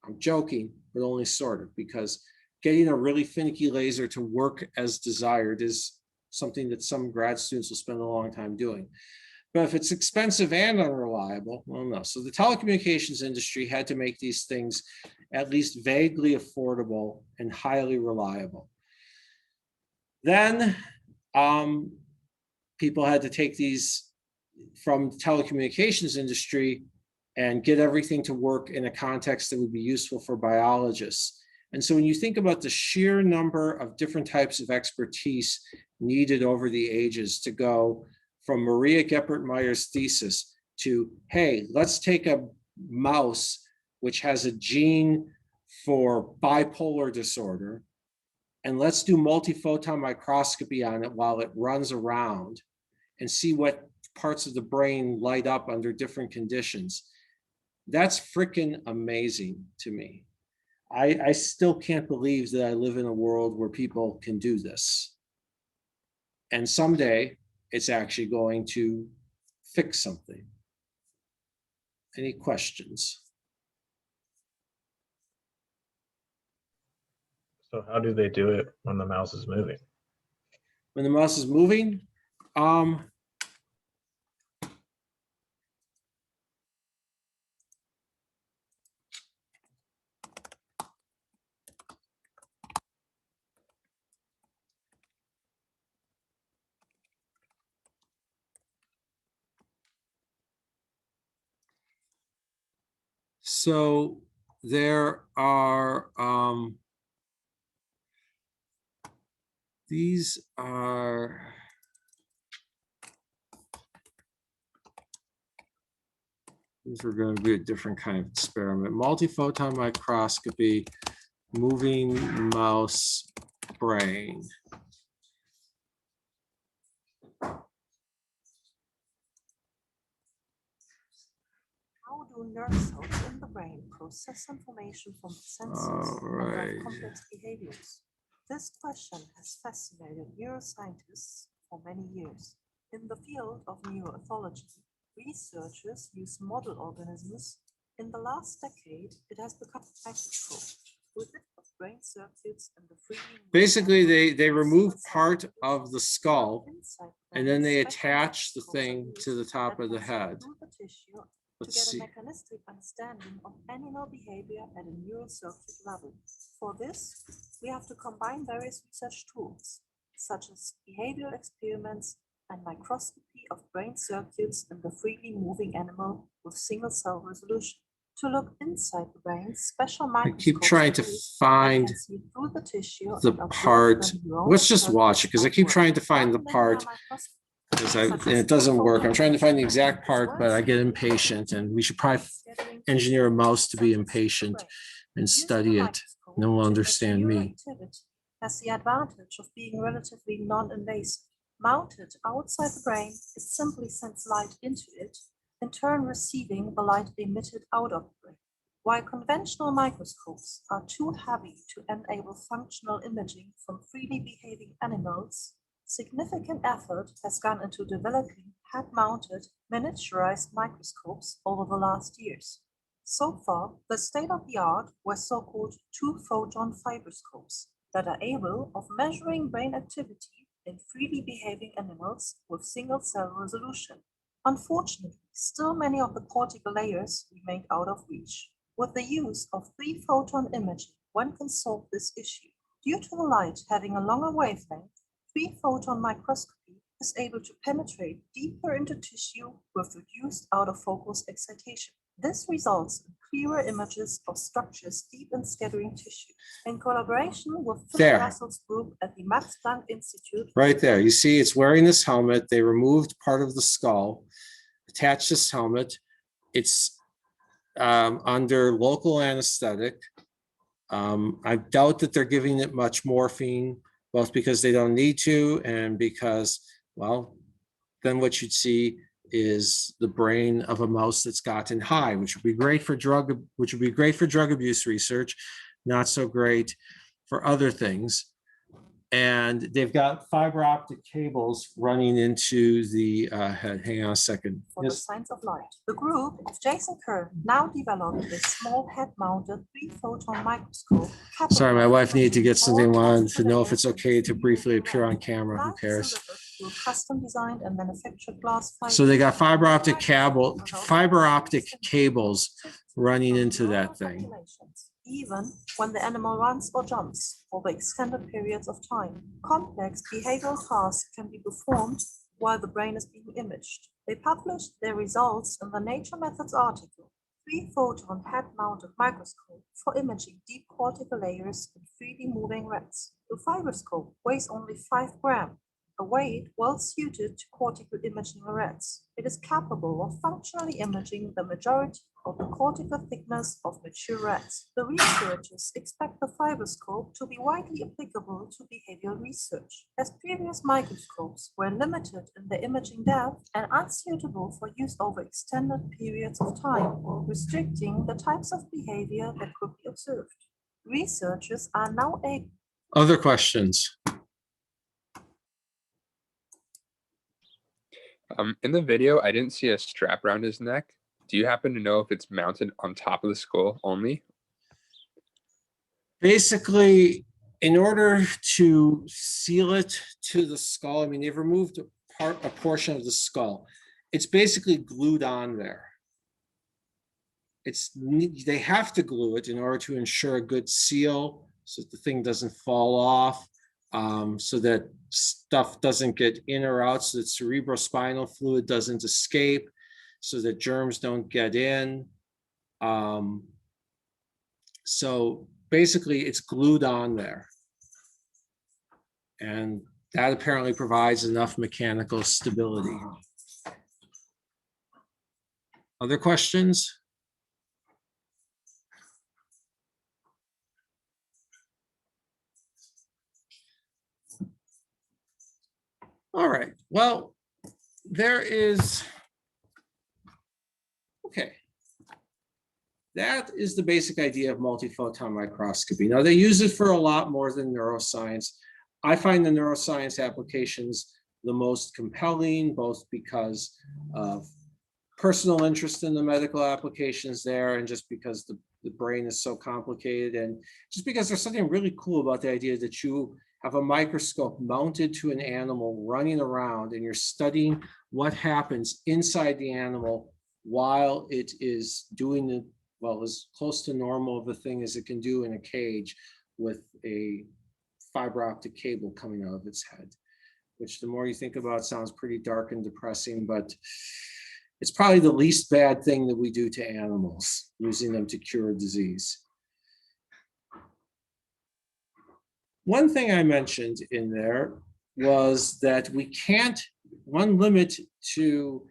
Speaker 1: I'm joking, but only sort of, because getting a really finicky laser to work as desired is something that some grad students will spend a long time doing. But if it's expensive and unreliable, well, no. So the telecommunications industry had to make these things at least vaguely affordable and highly reliable. Then people had to take these from the telecommunications industry and get everything to work in a context that would be useful for biologists. And so when you think about the sheer number of different types of expertise needed over the ages to go from Maria Geppert-Meyer's thesis to, hey, let's take a mouse which has a gene for bipolar disorder, and let's do multiphoton microscopy on it while it runs around and see what parts of the brain light up under different conditions. That's freaking amazing to me. I still can't believe that I live in a world where people can do this. And someday it's actually going to fix something. Any questions?
Speaker 4: So how do they do it when the mouse is moving?
Speaker 1: When the mouse is moving, so there are, these are, these are going to be a different kind of experiment. Multiphoton microscopy, moving mouse brain.
Speaker 5: How do nerve cells in the brain process information from the senses and have complex behaviors? This question has fascinated neuroscientists for many years. In the field of neuroethology, researchers use model organisms. In the last decade, it has become a microscope with it of brain circuits and the free.
Speaker 1: Basically, they remove part of the skull and then they attach the thing to the top of the head. Let's see.
Speaker 5: To get a mechanistic understanding of animal behavior at a neural circuit level. For this, we have to combine various research tools, such as behavioral experiments and microscopy of brain circuits in the freely moving animal with single-cell resolution. To look inside the brain, special microscopes.
Speaker 1: I keep trying to find the part. Let's just watch it, because I keep trying to find the part. And it doesnthen work. I'm trying to find the exact part, but I get impatient, and we should probably engineer a mouse to be impatient and study it. No one will understand me.
Speaker 5: Has the advantage of being relatively non-invasive. Mounted outside the brain, it simply sends light into it, in turn receiving the light emitted out of the brain. While conventional microscopes are too heavy to enable functional imaging from freely behaving animals, Significant effort has gone into developing head-mounted miniaturized microscopes over the last years. So far, the state-of-the-art were so-called two-photon fiberscopes that are able of measuring brain activity in freely behaving animals with single-cell resolution. Unfortunately, still many of the cortical layers remain out of reach. With the use of three-photon imaging, one can solve this issue. Due to the light having a longer wavelength, three-photon microscopy is able to penetrate deeper into tissue with reduced out-of-focus excitation. This results in clearer images of structures deep in scattering tissue. In collaboration with Philip
Speaker 1: There.
Speaker 5: Russell's group at the Max Planck Institute.
Speaker 1: Right there, you see it's wearing this helmet. They removed part of the skull, attached this helmet. It's under local anesthetic. I doubt that they're giving it much morphine, both because they don't need to and because, well, then what you'd see is the brain of a mouse that's gotten high, which would be great for drug abuse research, not so great for other things. And they've got fiber optic cables running into the head. Hang on a second.
Speaker 5: For the science of light. The group of Jason Kerr now developed a small head-mounted three-photon microscope.
Speaker 1: Sorry, my wife needed to get something, wanted
Speaker 5: wanted
Speaker 1: to know if it's okay to briefly appear on camera. Who cares?
Speaker 5: Custom designed and manufactured glass fibers.
Speaker 1: So they got fiber optic cables running into that thing.
Speaker 5: Even when the animal runs or jumps over extended periods of time, complex behavioral tasks can be performed while the brain is being imaged. They published their results in the Nature Methods article, three-photon head-mounted microscope for imaging deep cortical layers in freely moving rats. The fiberscope weighs only 5 grams, a weight well suited to cortical imaging in rats. It is capable of functionally imaging the majority of the cortical thickness of mature rats. The researchers expect the fiberscope to be widely applicable to behavioral research, as previous microscopes were limited in their imaging depth and unsuitable for use over extended periods of time, restricting the types of behavior that could be observed. Researchers are now able.
Speaker 1: Other questions?
Speaker 3: In the video, I didn't see a strap around his neck. Do you happen to know if it's mounted on top of the skull only?
Speaker 1: Basically, in order to seal it to the skull, I mean, they've removed a portion of the skull. It's basically glued on there. They have to glue it in order to ensure a good seal so that the thing doesn't fall off, so that stuff doesn't get in or out, so that cerebrospinal fluid doesn't escape, so that germs don't get in. So basically it's glued on there. And that apparently provides enough mechanical stability. Other questions? All right, well, there is, okay. That is the basic idea of multiphoton microscopy. Now, they use it for a lot more than neuroscience. I find the neuroscience applications the most compelling, both because of personal interest in the medical applications there, and just because the brain is so complicated, and just because there's something really cool about the idea that you have a microscope mounted to an animal running around and you're studying what happens inside the animal while it is doing the, well, as close to normal of a thing as it can do in a cage with a fiber optic cable coming out of its head, which the more you think about sounds pretty dark and depressing, but it's probably the least bad thing that we do to animals, using them to cure a disease. One thing I mentioned in there was that we can't, one limit to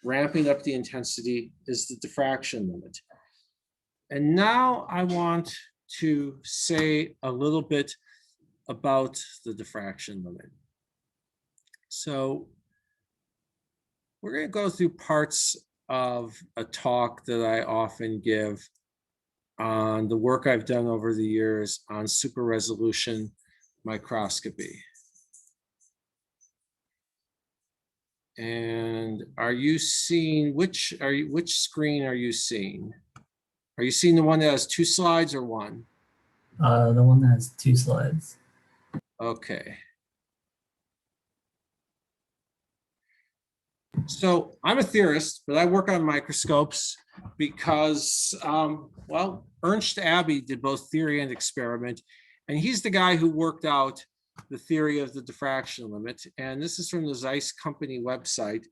Speaker 1: ramping up the intensity is the diffraction limit. And now I want to say a little bit about the diffraction limit. So we're going to go through parts of a talk that I often give on the work I've done over the years on super resolution microscopy. And are you seeing, which screen are you seeing? Are you seeing the one that has 2 slides or 1?
Speaker 6: The one that has 2 slides.
Speaker 1: Okay. So I'm a theorist, but I work on microscopes because, well, Ernst Abbe did both theory and experiment, and he's the guy who worked out the theory of the diffraction limit. And this is from the Zeiss company website.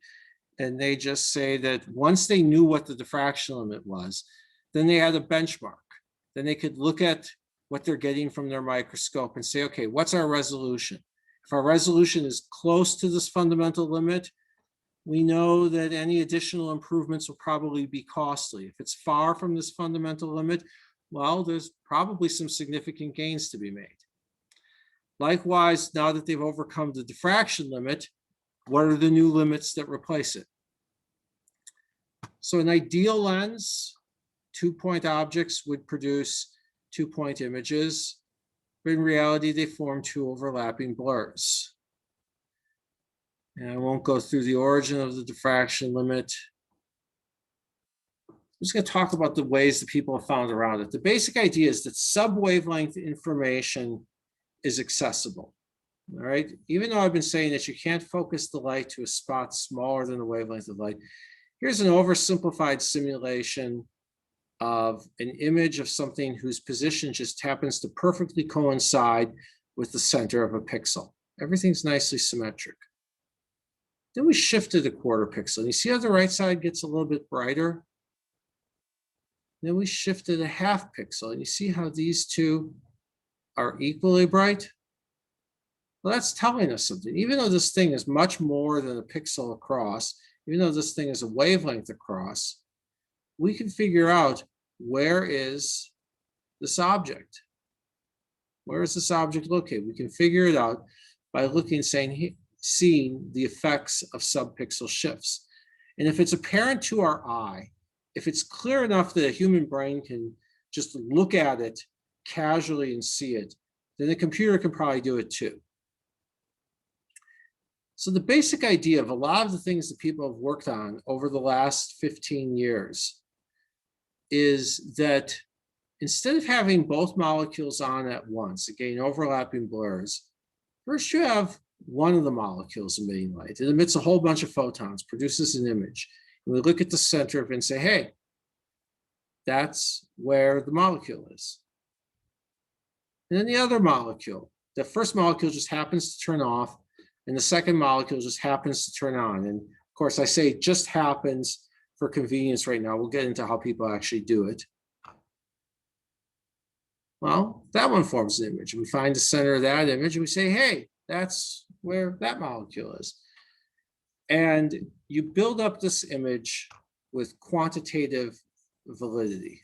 Speaker 1: And they just say that once they knew what the diffraction limit was, then they had a benchmark. Then they could look at what they're getting from their microscope and say, okay, what's our resolution? If our resolution is close to this fundamental limit, we know that any additional improvements will probably be costly. If it's far from this fundamental limit, well, there's probably some significant gains to be made. Likewise, now that they've overcome the diffraction limit, what are the new limits that replace it? So an ideal lens, 2-point objects would produce 2-point images, but in reality, they form 2 overlapping blurs. And I won't go through the origin of the diffraction limit. I'm just going to talk about the ways that people have found around it. The basic idea is that sub-wavelength information is accessible. All right. Even though I've been saying that you can't focus the light to a spot smaller than the wavelength of light, here's an oversimplified simulation of an image of something whose position just happens to perfectly coincide with the center of a pixel. Everything's nicely symmetric. Then we shifted a 1/4 pixel. And you see how the right side gets a little bit brighter? Then we shifted a 1/2 pixel. And you see how these two are equally bright? Well, that's telling us something. Even though this thing is much more than a pixel across, even though this thing is a wavelength across, we can figure out where is this object. Where is this object located? We can figure it out by looking, seeing the effects of subpixel shifts. And if it's apparent to our eye, if it's clear enough that a human brain can just look at it casually and see it, then the computer can probably do it too. So the basic idea of a lot of the things that people have worked on over the last 15 years is that instead of having both molecules on at once, again, overlapping blurs, first you have one of the molecules emitting light. It emits a whole bunch of photons, produces an image. And we look at the center of it and say, hey, that's where the molecule is. And then the other molecule, the first molecule just happens to turn off, and the second molecule just happens to turn on. And of course, I say just happens for convenience right now. We'll get into how people actually do it. Well, that one forms an image. We find the center of that image and we say, hey, that's where that molecule is. And you build up this image with quantitative validity,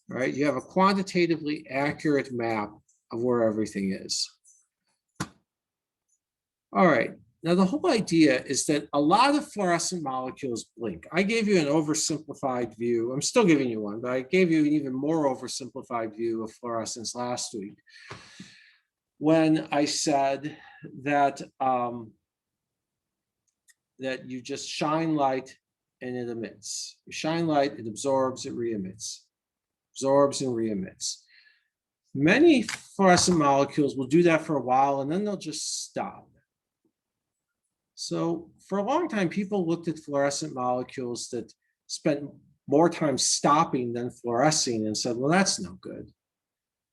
Speaker 1: right? You have a quantitatively accurate map of where everything is. All right, now the whole idea is that a lot of fluorescent molecules blink. I gave you an oversimplified view. I'm still giving you one, but I gave you an even more oversimplified view of fluorescence last week when I said that, that you just shine light and it emits. You shine light, it absorbs, it re-emits. Absorbs and re-emits. Many fluorescent molecules will do that for a while and then they'll just stop. So for a long time, people looked at fluorescent molecules that spent more time stopping than fluorescing and said, well, that's no good.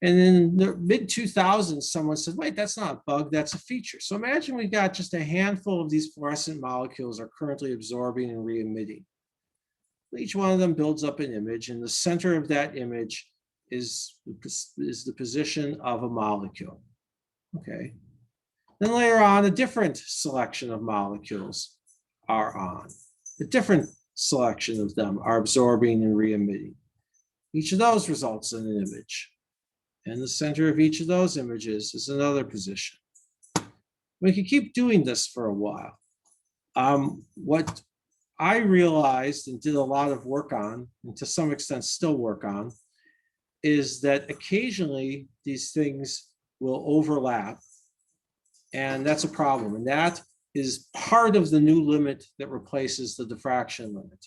Speaker 1: And in the mid-2000s, someone said, wait, that's not a bug, that's a feature. So imagine we've got just a handful of these fluorescent molecules are currently absorbing and re-emitting. Each one of them builds up an image, and the center of that image is the position of a molecule, okay? Then later on, a different selection of molecules are on. A different selection of them are absorbing and re-emitting. Each of those results in an image. And the center of each of those images is another position. We can keep doing this for a while. What I realized and did a lot of work on, and to some extent still work on, is that occasionally these things will overlap. And that's a problem. And that is part of the new limit that replaces the diffraction limit.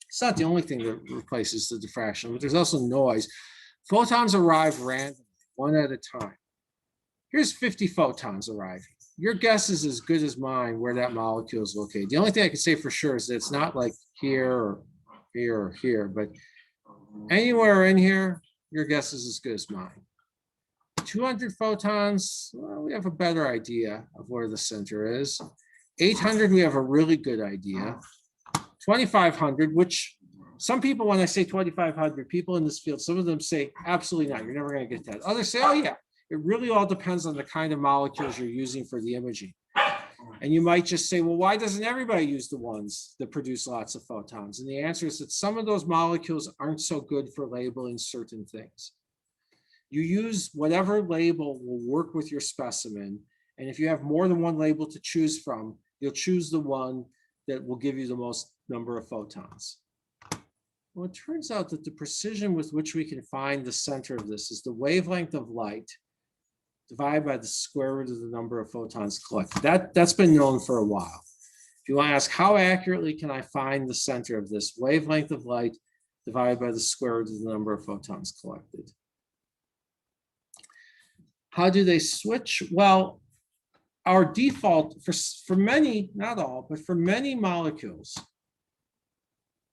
Speaker 1: It's not the only thing that replaces the diffraction, but there's also noise. Photons arrive randomly, one at a time. Here's 50 photons arriving. Your guess is as good as mine where that molecule is located. The only thing I can say for sure is that it's not like here or here or here, but anywhere in here, your guess is as good as mine. 200 photons, well, we have a better idea of where the center is. 800, we have a really good idea. 2,500, which some people, when I say 2,500, people in this field, some of them say, absolutely not, you're never going to get that. Others say, oh yeah, it really all depends on the kind of molecules you're using for the imaging. And you might just say, well, why doesn't everybody use the ones that produce lots of photons? And the answer is that some of those molecules aren't so good for labeling certain things. You use whatever label will work with your specimen. And if you have more than one label to choose from, you'll choose the one that will give you the most number of photons. Well, it turns out that the precision with which we can find the center of this is the wavelength of light divided by the square root of the number of photons collected. That's been known for a while. If you want to ask how accurately can I find the center of this, wavelength of light divided by the square root of the number of photons collected. How do they switch? Well, our default for many, not all, but for many molecules,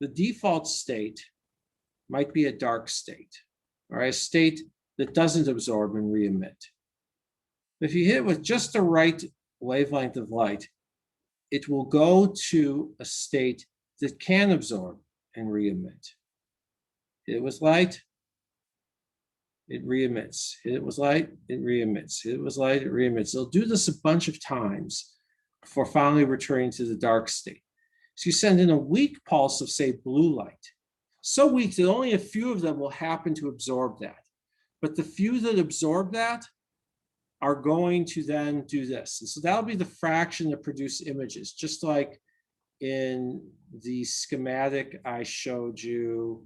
Speaker 1: the default state might be a dark state, or a state that doesn't absorb and re-emit. If you hit it with just the right wavelength of light, it will go to a state that can absorb and re-emit. Hit it with light, it re-emits. Hit it with light, it re-emits. Hit it with light, it re-emits. It'll do this a bunch of times before finally returning to the dark state. So you send in a weak pulse of, say, blue light. So weak that only a few of them will happen to absorb that. But the few that absorb that are going to then do this. And so that'll be the fraction that produce images, just like in the schematic I showed you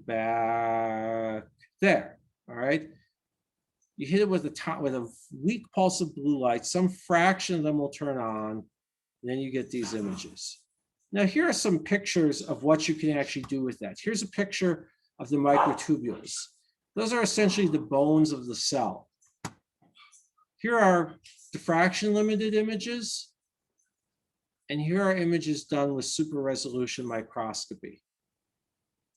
Speaker 1: back there, all right? You hit it with a weak pulse of blue light, some fraction of them will turn on, and then you get these images. Now here are some pictures of what you can actually do with that. Here's a picture of the microtubules. Those are essentially the bones of the cell. Here are diffraction limited images, and here are images done with super resolution microscopy.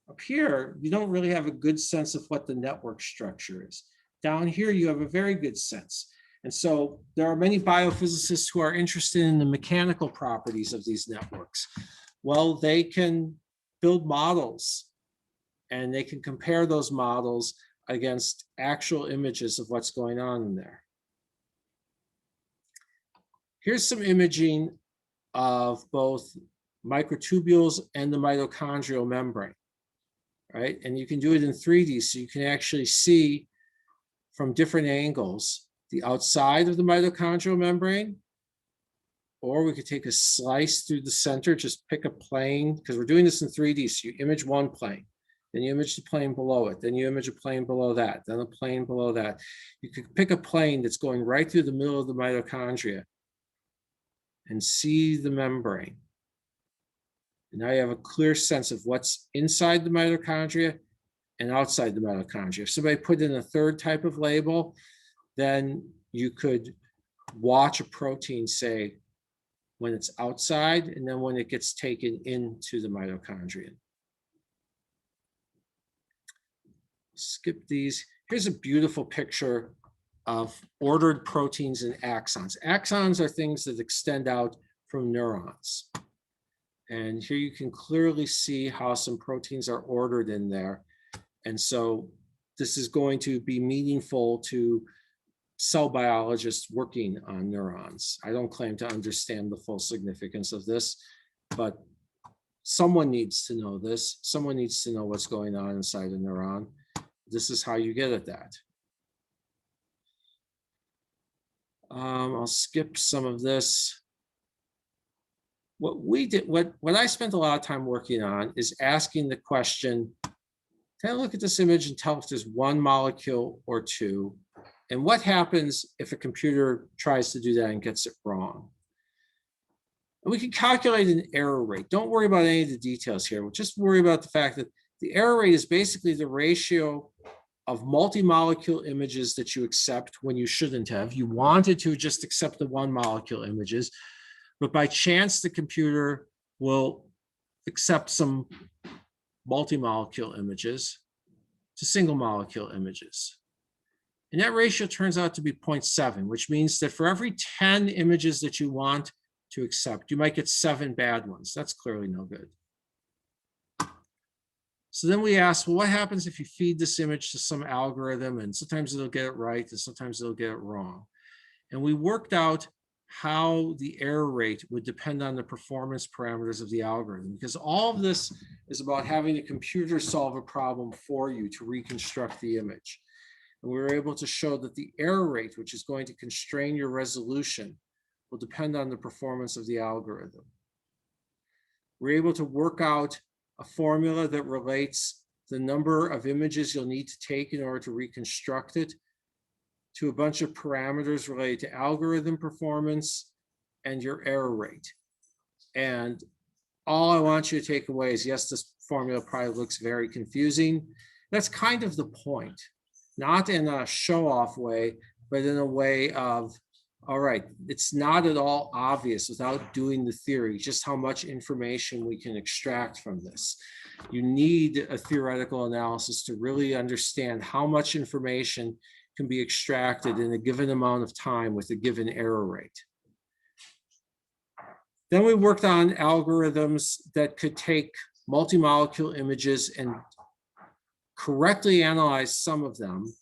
Speaker 1: Up here, you don't really have a good sense of what the network structure is. Down here, you have a very good sense. And so there are many biophysicists who are interested in the mechanical properties of these networks. Well, they can build models and they can compare those models against actual images of what's going on in there. Here's some imaging of both microtubules and the mitochondrial membrane, right? And you can do it in 3D, so you can actually see from different angles the outside of the mitochondrial membrane, or we could take a slice through the center, just pick a plane, because we're doing this in 3D, so you image one plane, then you image the plane below it, then you image a plane below that, then a plane below that. You could pick a plane that's going right through the middle of the mitochondria and see the membrane. And now you have a clear sense of what's inside the mitochondria and outside the mitochondria. If somebody put in a third type of label, then you could watch a protein, say, when it's outside and then when it gets taken into the mitochondria. Skip these. Here's a beautiful picture of ordered proteins and axons. Axons are things that extend out from neurons. And here you can clearly see how some proteins are ordered in there. And so this is going to be meaningful to cell biologists working on neurons. I don't claim to understand the full significance of this, but someone needs to know this. Someone needs to know what's going on inside a neuron. This is how you get at that. I'll skip some of this. What we did, what I spent a lot of time working on is asking the question, can I look at this image and tell if there's one molecule or two? And what happens if a computer tries to do that and gets it wrong? And we can calculate an error rate. Don't worry about any of the details here. We'll just worry about the fact that the error rate is basically the ratio of multi-molecule images that you accept when you shouldn't have. You wanted to just accept the one molecule images, but by chance the computer will accept some multi-molecule images to single molecule images. And that ratio turns out to be 0.7, which means that for every 10 images that you want to accept, you might get 7 bad ones. That's clearly no good. So then we ask, well, what happens if you feed this image to some algorithm, and sometimes it'll get it right and sometimes it'll get it wrong. And we worked out how the error rate would depend on the performance parameters of the algorithm, because all of this is about having a computer solve a problem for you to reconstruct the image. And we were able to show that the error rate, which is going to constrain your resolution, will depend on the performance of the algorithm. We're able to work out a formula that relates the number of images you'll need to take in order to reconstruct it to a bunch of parameters related to algorithm performance and your error rate. And all I want you to take away is, yes, this formula probably looks very confusing. That's kind of the point, not in a show-off way, but in a way of, all right, it's not at all obvious without doing the theory just how much information we can extract from this. You need a theoretical analysis to really understand how much information can be extracted in a given amount of time with a given error rate. Then we worked on algorithms that could take multi-molecule images and correctly analyze some of them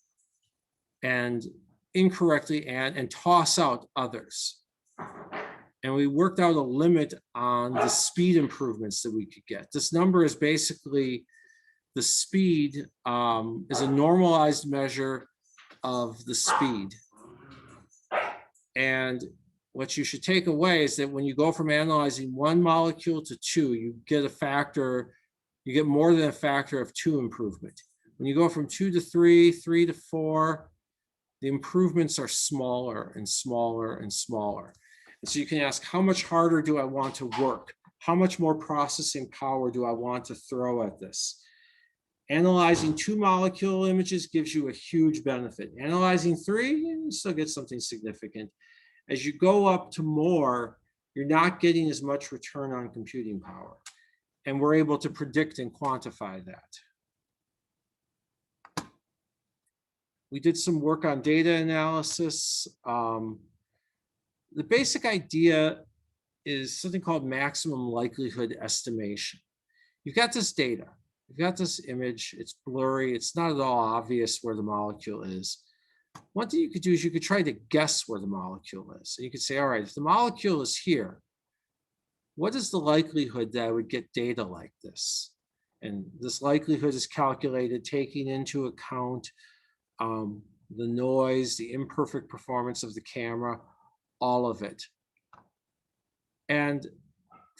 Speaker 1: and incorrectly and toss out others. And we worked out a limit on the speed improvements that we could get. This number is basically the speed, is a normalized measure of the speed. And what you should take away is that when you go from analyzing one molecule to 2, you get a factor, you get more than a factor of 2 improvement. When you go from 2 to 3, 3 to 4, the improvements are smaller and smaller and smaller. And so you can ask, how much harder do I want to work? How much more processing power do I want to throw at this? Analyzing 2 molecule images gives you a huge benefit. Analyzing 3, you still get something significant. As you go up to more, you're not getting as much return on computing power. And we're able to predict and quantify that. We did some work on data analysis. The basic idea is something called maximum likelihood estimation. You've got this data. You've got this image, it's blurry, it's not at all obvious where the molecule is. One thing you could do is you could try to guess where the molecule is. And you could say, all right, if the molecule is here, what is the likelihood that I would get data like this? And this likelihood is calculated taking into account the noise, the imperfect performance of the camera, all of it. And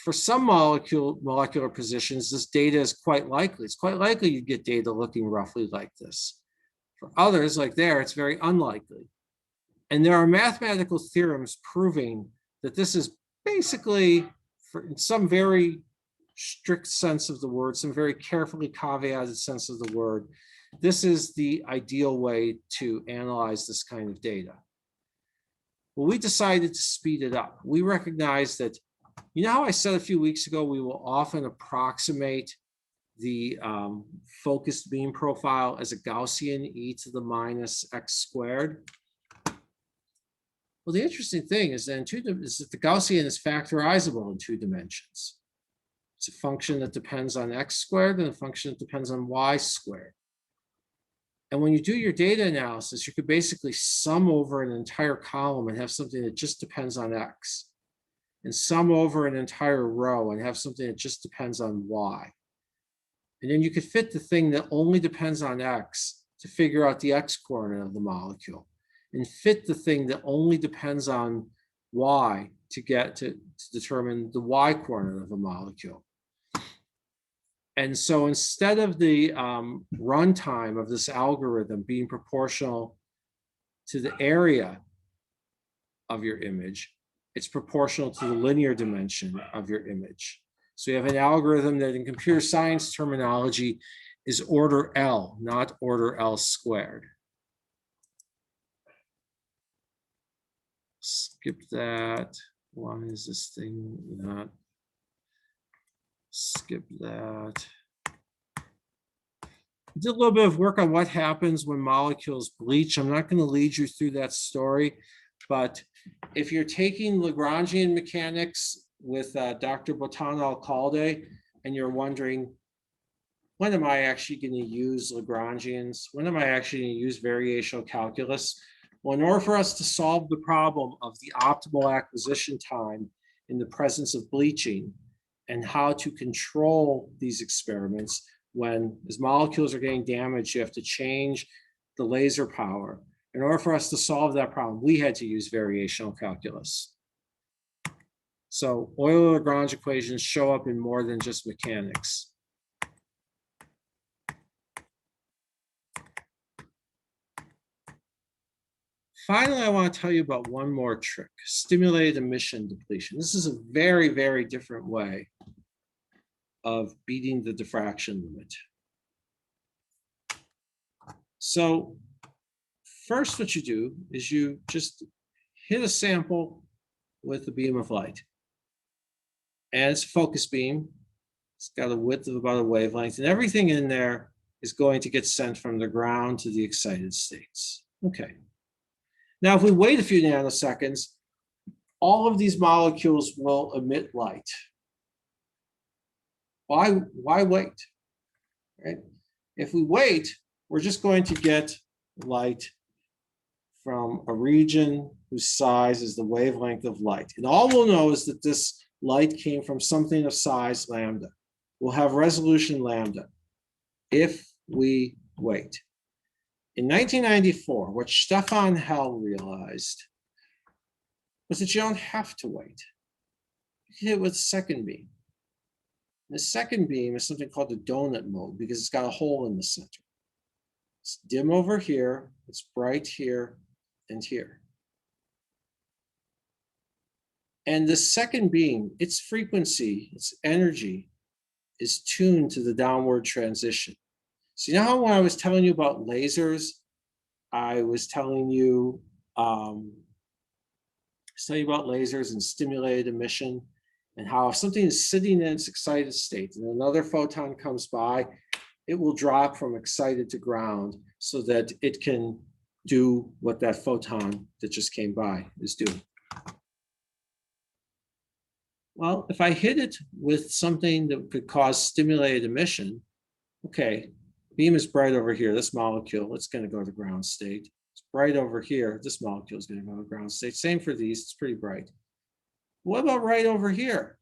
Speaker 1: for some molecular positions, this data is quite likely. It's quite likely you get data looking roughly like this. For others, like there, it's very unlikely. And there are mathematical theorems proving that this is basically, in some very strict sense of the word, some very carefully caveated sense of the word, this is the ideal way to analyze this kind of data. Well, we decided to speed it up. We recognize that, you know how I said a few weeks ago, we will often approximate the focused beam profile as a Gaussian e to the minus x squared? Well, the interesting thing is that, the Gaussian is factorizable in 2 dimensions. It's a function that depends on x squared and a function that depends on y squared. And when you do your data analysis, you could basically sum over an entire column and have something that just depends on x, and sum over an entire row and have something that just depends on y. And then you could fit the thing that only depends on x to figure out the x coordinate of the molecule, and fit the thing that only depends on y to determine the y coordinate of a molecule. And so instead of the runtime of this algorithm being proportional to the area of your image, it's proportional to the linear dimension of your image. So you have an algorithm that in computer science terminology is order L, not order L squared. Skip that. Why is this thing not? Skip that. I did a little bit of work on what happens when molecules bleach. I'm not going to lead you through that story, but if you're taking Lagrangian mechanics with Dr. Botana Alcalde, and you're wondering, when am I actually going to use Lagrangians? When am I actually going to use variational calculus? Well, in order for us to solve the problem of the optimal acquisition time in the presence of bleaching and how to control these experiments, when as molecules are getting damaged, you have to change the laser power. In order for us to solve that problem, we had to use variational calculus. So Euler-Lagrange equations show up in more than just mechanics. Finally, I want to tell you about one more trick, stimulated emission depletion. This is a very, very different way of beating the diffraction limit. So first, what you do is you just hit a sample with a beam of light. And it's a focus beam. It's got a width of about a wavelength, and everything in there is going to get sent from the ground to the excited states. Okay. Now, if we wait a few nanoseconds, all of these molecules will emit light. Why wait? Right? If we wait, we're just going to get light from a region whose size is the wavelength of light. And all we'll know is that this light came from something of size lambda. We'll have resolution lambda if we wait. In 1994, what Stefan Hell realized was that you don't have to wait. You can hit it with second beam. The second beam is something called the donut mode because it's got a hole in the center. It's dim over here, it's bright here, and here. And the second beam, its frequency, its energy, is tuned to the downward transition. So you know how when I was telling you about lasers, I was telling you about lasers and stimulated emission, and how if something is sitting in its excited state and another photon comes by, it will drop from excited to ground so that it can do what that photon that just came by is doing. Well, if I hit it with something that could cause stimulated emission, okay, beam is bright over here, this molecule, it's going to go to ground state. It's bright over here, this molecule is going to go to ground state. Same for these, it's pretty bright. What about right over here?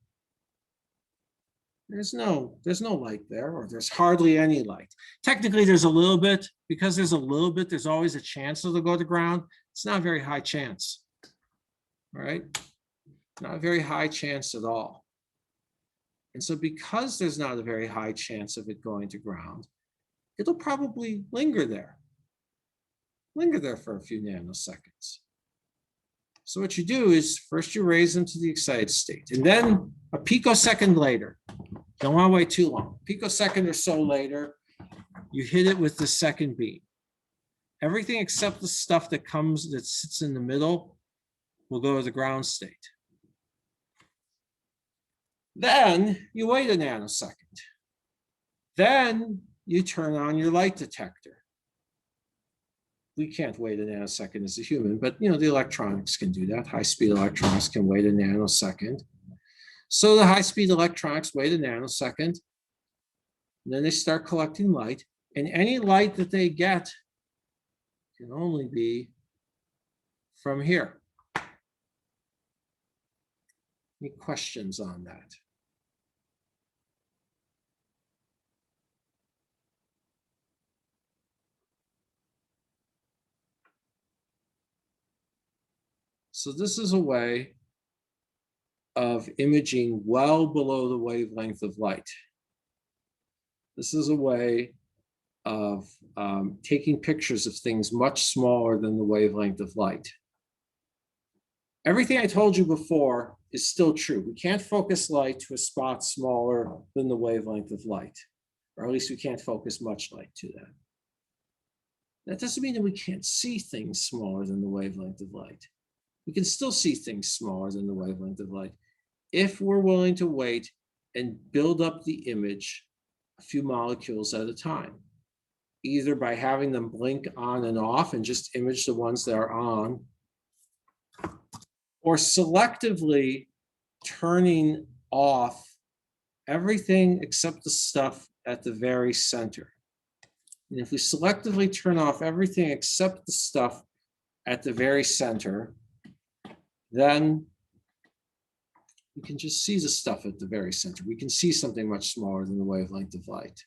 Speaker 1: There's no light there, or there's hardly any light. Technically, there's a little bit. Because there's a little bit, there's always a chance it'll go to ground. It's not a very high chance, all right? Not a very high chance at all. And so because there's not a very high chance of it going to ground, it'll probably linger there for a few nanoseconds. So what you do is first you raise them to the excited state, and then a picosecond later, don't want to wait too long, picosecond or so later, you hit it with the second beam. Everything except the stuff that sits in the middle will go to the ground state. Then you wait a nanosecond. Then you turn on your light detector. We can't wait a nanosecond as a human, but the electronics can do that. High-speed electronics can wait a nanosecond. So the high-speed electronics wait a nanosecond, and then they start collecting light, and any light that they get can only be from here. Any questions on that? So this is a way of imaging well below the wavelength of light. This is a way of taking pictures of things much smaller than the wavelength of light. Everything I told you before is still true. We can't focus light to a spot smaller than the wavelength of light, or at least we can't focus much light to that. That doesn't mean that we can't see things smaller than the wavelength of light. We can still see things smaller than the wavelength of light if we're willing to wait and build up the image a few molecules at a time, either by having them blink on and off and just image the ones that are on, or selectively turning off everything except the stuff at the very center. And if we selectively turn off everything except the stuff at the very center, then we can just see the stuff at the very center. We can see something much smaller than the wavelength of light.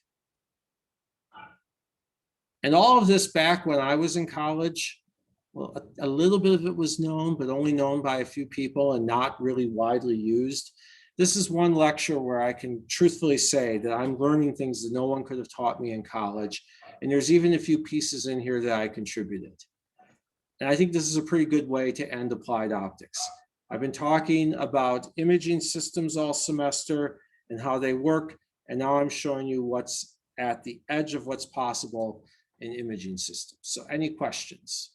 Speaker 1: And all of this back when I was in college, well, a little bit of it was known, but only known by a few people and not really widely used. This is one lecture where I can truthfully say that I'm learning things that no one could have taught me in college. And there's even a few pieces in here that I contributed. And I think this is a pretty good way to end applied optics. I've been talking about imaging systems all semester and how they work. And now I'm showing you what's at the edge of what's possible in imaging systems. So any questions?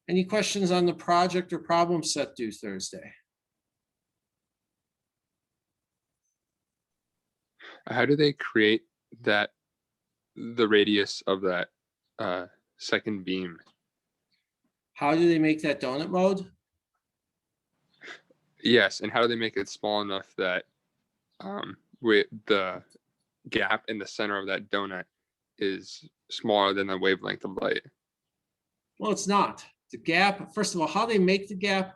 Speaker 1: Any questions on the project or problem set due Thursday?
Speaker 3: How do they create that, the radius of that second beam?
Speaker 1: How do they make that donut mode?
Speaker 3: Yes, and how do they make it small enough that with the gap in the center of that donut is smaller than the wavelength of light?
Speaker 1: Well, it's not. The gap, first of all, how they make the gap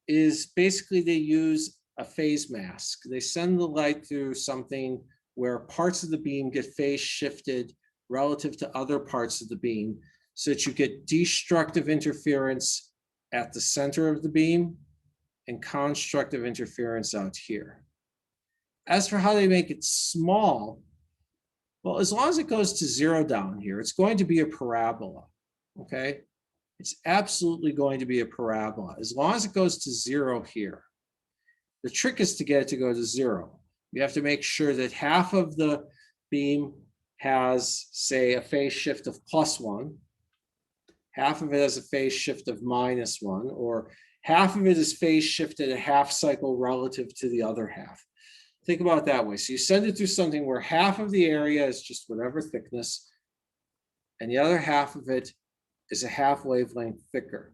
Speaker 1: is basically they use a phase mask. They send the light through something where parts of the beam get phase shifted relative to other parts of the beam so that you get destructive interference at the center of the beam and constructive interference out here. As for how they make it small, well, as long as it goes to 0 down here, it's going to be a parabola, okay? It's absolutely going to be a parabola as long as it goes to 0 here. The trick is to get it to go to 0. You have to make sure that half of the beam has, say, a phase shift of +1, half of it has a phase shift of -1, or half of it is phase shifted a half cycle relative to the other half. Think about it that way. So you send it through something where half of the area is just whatever thickness, and the other half of it is a half wavelength thicker.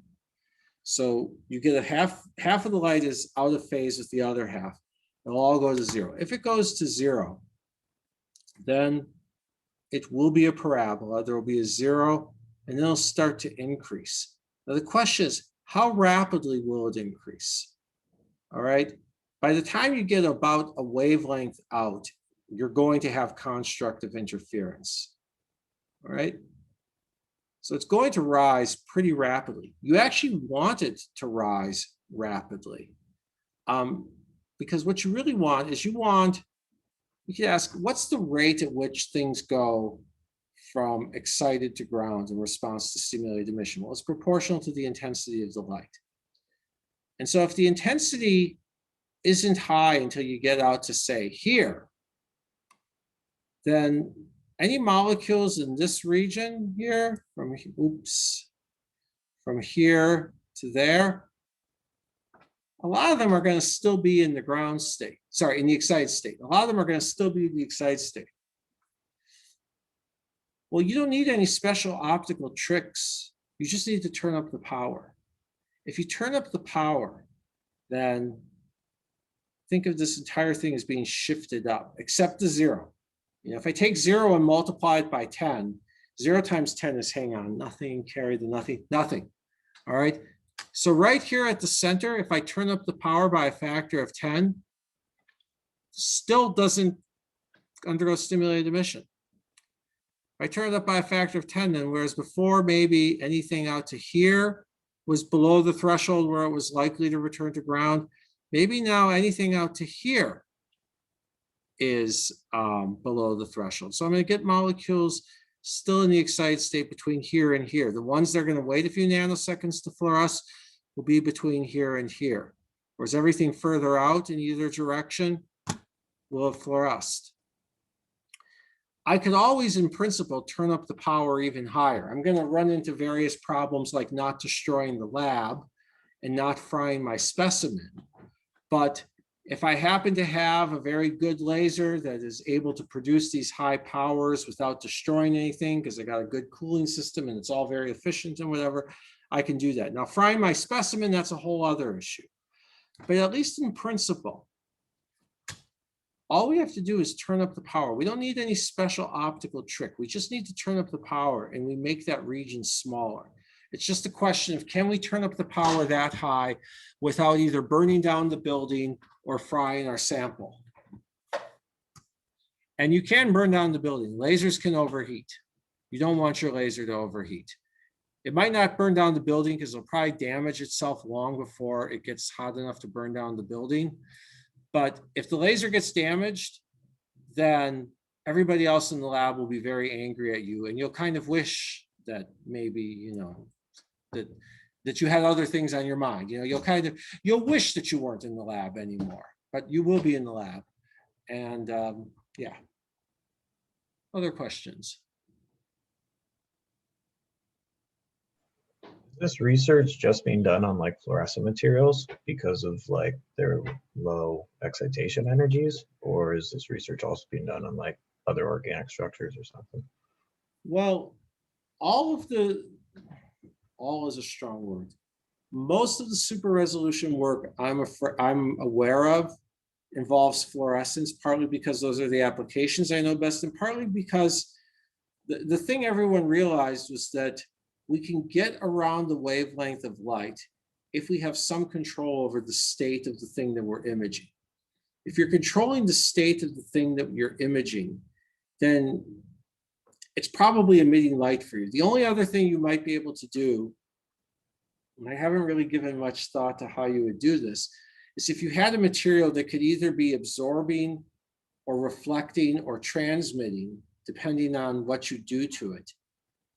Speaker 1: So you get a half of the light is out of phase with the other half. It'll all go to 0. If it goes to 0, then it will be a parabola. There will be a 0, and then it'll start to increase. Now the question is, how rapidly will it increase? All right. By the time you get about a wavelength out, you're going to have constructive interference. All right. So it's going to rise pretty rapidly. You actually want it to rise rapidly. Because what you really want is you could ask, what's the rate at which things go from excited to ground in response to stimulated emission? Well, it's proportional to the intensity of the light. And so if the intensity isn't high until you get out to, say, here, then any molecules in this region here, from here to there, a lot of them are going to still be in the ground state. Sorry, in the excited state. A lot of them are going to still be in the excited state. Well, you don't need any special optical tricks. You just need to turn up the power. If you turn up the power, then think of this entire thing as being shifted up, except the 0. You know, if I take 0 and multiply it by 10, 0 times 10 is, hang on, nothing, carry the nothing, nothing. All right. So right here at the center, if I turn up the power by a factor of 10, still doesn't undergo stimulated emission. If I turn it up by a factor of 10, then whereas before maybe anything out to here was below the threshold where it was likely to return to ground. Maybe now anything out to here is below the threshold. So I'm going to get molecules still in the excited state between here and here. The ones that are going to wait a few nanoseconds to fluoresce will be between here and here. Whereas everything further out in either direction will have fluoresced. I could always, in principle, turn up the power even higher. I'm going to run into various problems like not destroying the lab and not frying my specimen. But if I happen to have a very good laser that is able to produce these high powers without destroying anything, because I got a good cooling system and it's all very efficient and whatever, I can do that. Now, frying my specimen, that's a whole other issue. But at least in principle, all we have to do is turn up the power. We don't need any special optical trick. We just need to turn up the power and we make that region smaller. It's just a question of, can we turn up the power that high without either burning down the building or frying our sample? And you can burn down the building. Lasers can overheat. You don't want your laser to overheat. It might not burn down the building because it'll probably damage itself long before it gets hot enough to burn down the building. But if the laser gets damaged, then everybody else in the lab will be very angry at you, and you'll kind of wish that maybe, you know, that you had other things on your mind. You know, you'll wish that you weren't in the lab anymore, but you will be in the lab. And yeah. Other questions?
Speaker 4: This research just being done on like fluorescent materials because of like their low excitation energies, or is this research also being done on like other organic structures or something?
Speaker 1: Well, all is a strong word. Most of the super resolution work I'm aware of involves fluorescence, partly because those are the applications I know best, and partly because the thing everyone realized was that we can get around the wavelength of light if we have some control over the state of the thing that we're imaging. If you're controlling the state of the thing that you're imaging, then it's probably emitting light for you. The only other thing you might be able to do, and I haven't really given much thought to how you would do this, is if you had a material that could either be absorbing or reflecting or transmitting, depending on what you do to it.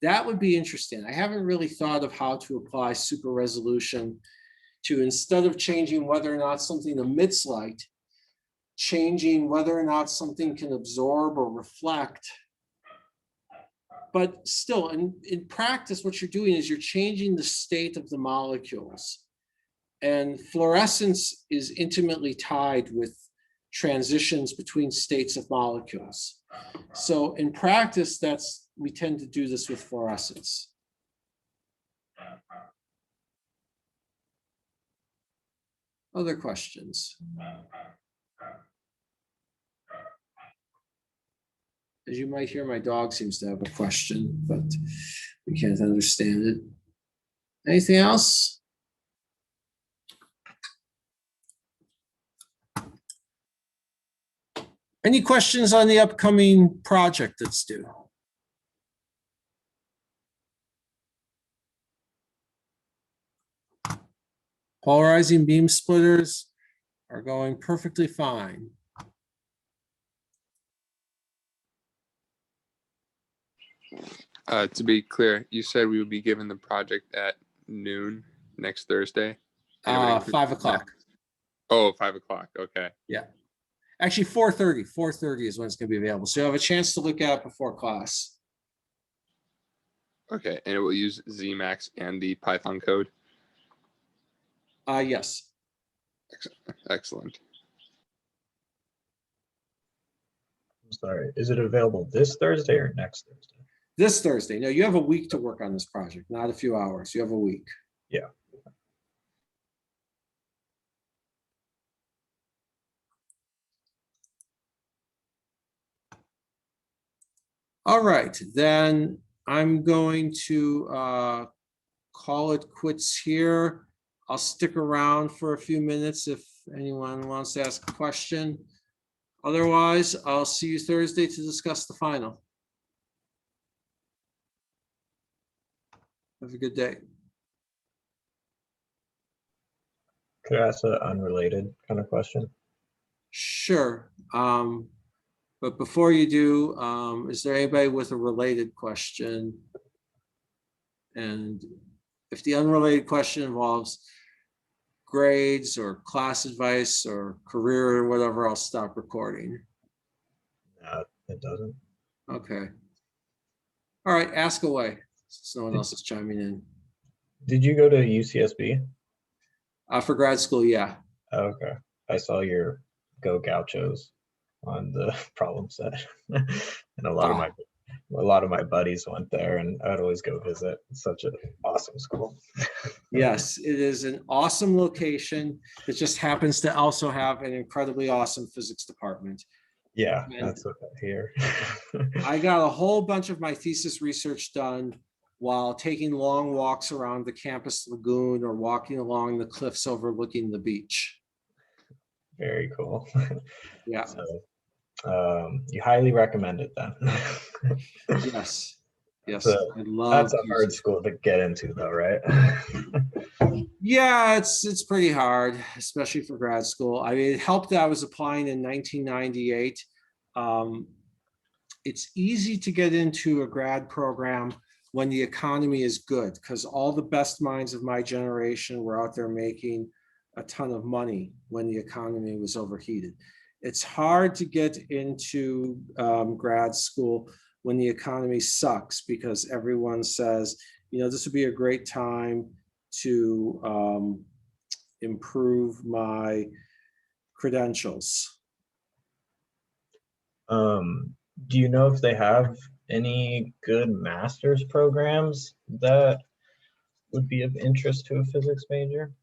Speaker 1: That would be interesting. I haven't really thought of how to apply super resolution to, instead of changing whether or not something emits light, changing whether or not something can absorb or reflect. But still, in practice, what you're doing is you're changing the state of the molecules. And fluorescence is intimately tied with transitions between states of molecules. So in practice, we tend to do this with fluorescence. Other questions? As you might hear, my dog seems to have a question, but we can't understand it. Anything else? Any questions on the upcoming project that's due? Polarizing beam splitters are going perfectly fine.
Speaker 3: To be clear, you said we would be given the project at noon next Thursday?
Speaker 1: 5 o'clock.
Speaker 3: Oh, 5 o'clock. Okay.
Speaker 1: Yeah. Actually, 4:30. 4:30 is when it's going to be available. So you have a chance to look at it before class.
Speaker 3: Okay. And it will use Zmax and the Python code?
Speaker 1: Yes.
Speaker 3: Excellent.
Speaker 4: I'm sorry, is it available this Thursday or next Thursday?
Speaker 1: This Thursday. No, you have a week to work on this project, not a few hours. You have a week.
Speaker 4: Yeah.
Speaker 1: All right, then I'm going to call it quits here. I'll stick around for a few minutes if anyone wants to ask a question. Otherwise, I'll see you Thursday to discuss the final. Have a good day.
Speaker 4: Could I ask an unrelated kind of question?
Speaker 1: Sure. But before you do, is there anybody with a related question? And if the unrelated question involves grades or class advice or career or whatever, I'll stop recording.
Speaker 4: No, it doesn't.
Speaker 1: Okay. All right, ask away, since no one else is chiming in.
Speaker 4: Did you go to UCSB?
Speaker 1: For grad school, yeah.
Speaker 4: Okay. I saw your Go Gauchos on the problem set. And a lot of my buddies went there, and I'd always go visit. It's such an awesome school.
Speaker 1: Yes, it is an awesome location. It just happens to also have an incredibly awesome physics department.
Speaker 4: Yeah,
Speaker 1: And
Speaker 4: that's what I hear.
Speaker 1: I got a whole bunch of my thesis research done while taking long walks around the campus lagoon or walking along the cliffs overlooking the beach.
Speaker 4: Very cool.
Speaker 1: Yeah.
Speaker 4: So, you highly recommend it then.
Speaker 1: Yes. Yes.
Speaker 4: So,
Speaker 1: I love
Speaker 4: that's a hard
Speaker 1: thesis.
Speaker 4: school to get into though, right?
Speaker 1: Yeah, it's pretty hard, especially for grad school. I mean, it helped that I was applying in 1998. It's easy to get into a grad program when the economy is good, because all the best minds of my generation were out there making a ton of money when the economy was overheated. It's hard to get into grad school when the economy sucks, because everyone says, you know, this would be a great time to improve my credentials.
Speaker 4: Do you know if they have any good master's programs that would be of interest to a physics major?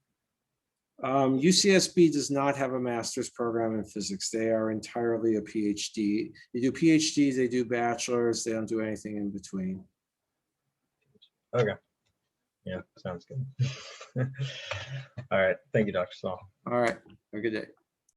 Speaker 1: UCSB does not have a master's program in physics. They are entirely a PhD. They do PhDs, they do bachelors, they don't do anything in between.
Speaker 4: Okay. Yeah, sounds good. All right. Thank you, Dr. Saul.
Speaker 1: All right, have a good day.